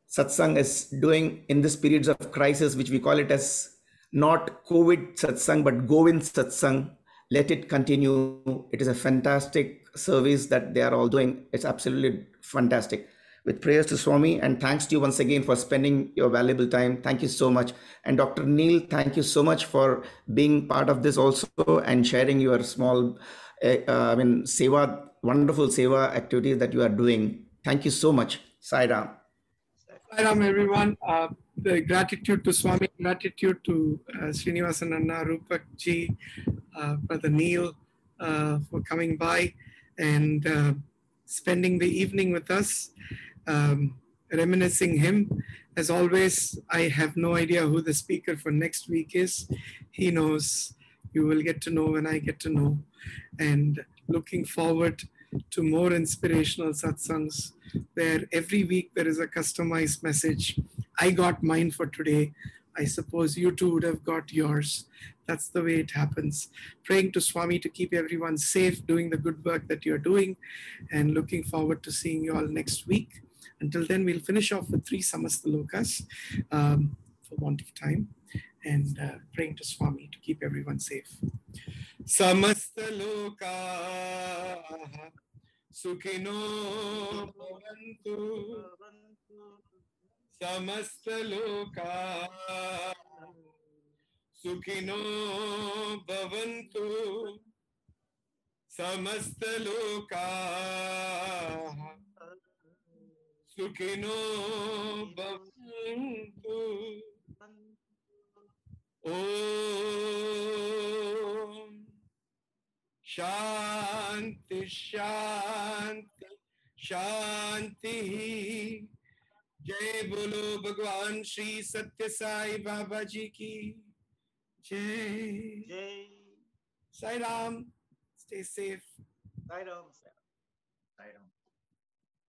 satsang is doing in this periods of crisis, which we call it as not COVID satsang, but Govind satsang. Let it continue. It is a fantastic service that they are all doing. It's absolutely fantastic. With prayers to Swami, and thanks to you once again for spending your valuable time. Thank you so much. And Dr. Neil, thank you so much for being part of this also and sharing your small, wonderful seva activities that you are doing. Thank you so much. Sai Ram. Sai Ram, everyone. The gratitude to Swami, gratitude to Srinivasan Anna, Rupak Ji, Brother Neil for coming by and spending the evening with us, reminiscing him. As always, I have no idea who the speaker for next week is. He knows. You will get to know when I get to know. And looking forward to more inspirational satsangs where every week there is a customized message. I got mine for today. I suppose you too would have got yours. That's the way it happens. Praying to Swami to keep everyone safe, doing the good work that you're doing, and looking forward to seeing you all next week. Until then, we'll finish off with 3 Samastalokas for want of time, and praying to Swami to keep everyone safe. Samastaloka Sukhino Bhavantu. Samastaloka Sukhino Bhavantu. Samastaloka Sukhino Bhavantu. Om Shanti Shanti Shanti. Jai Bolo Bhagwan Shri Satya Sai Baba Ji ki Jai. Jai Sai Ram. Stay safe. Sai Ram.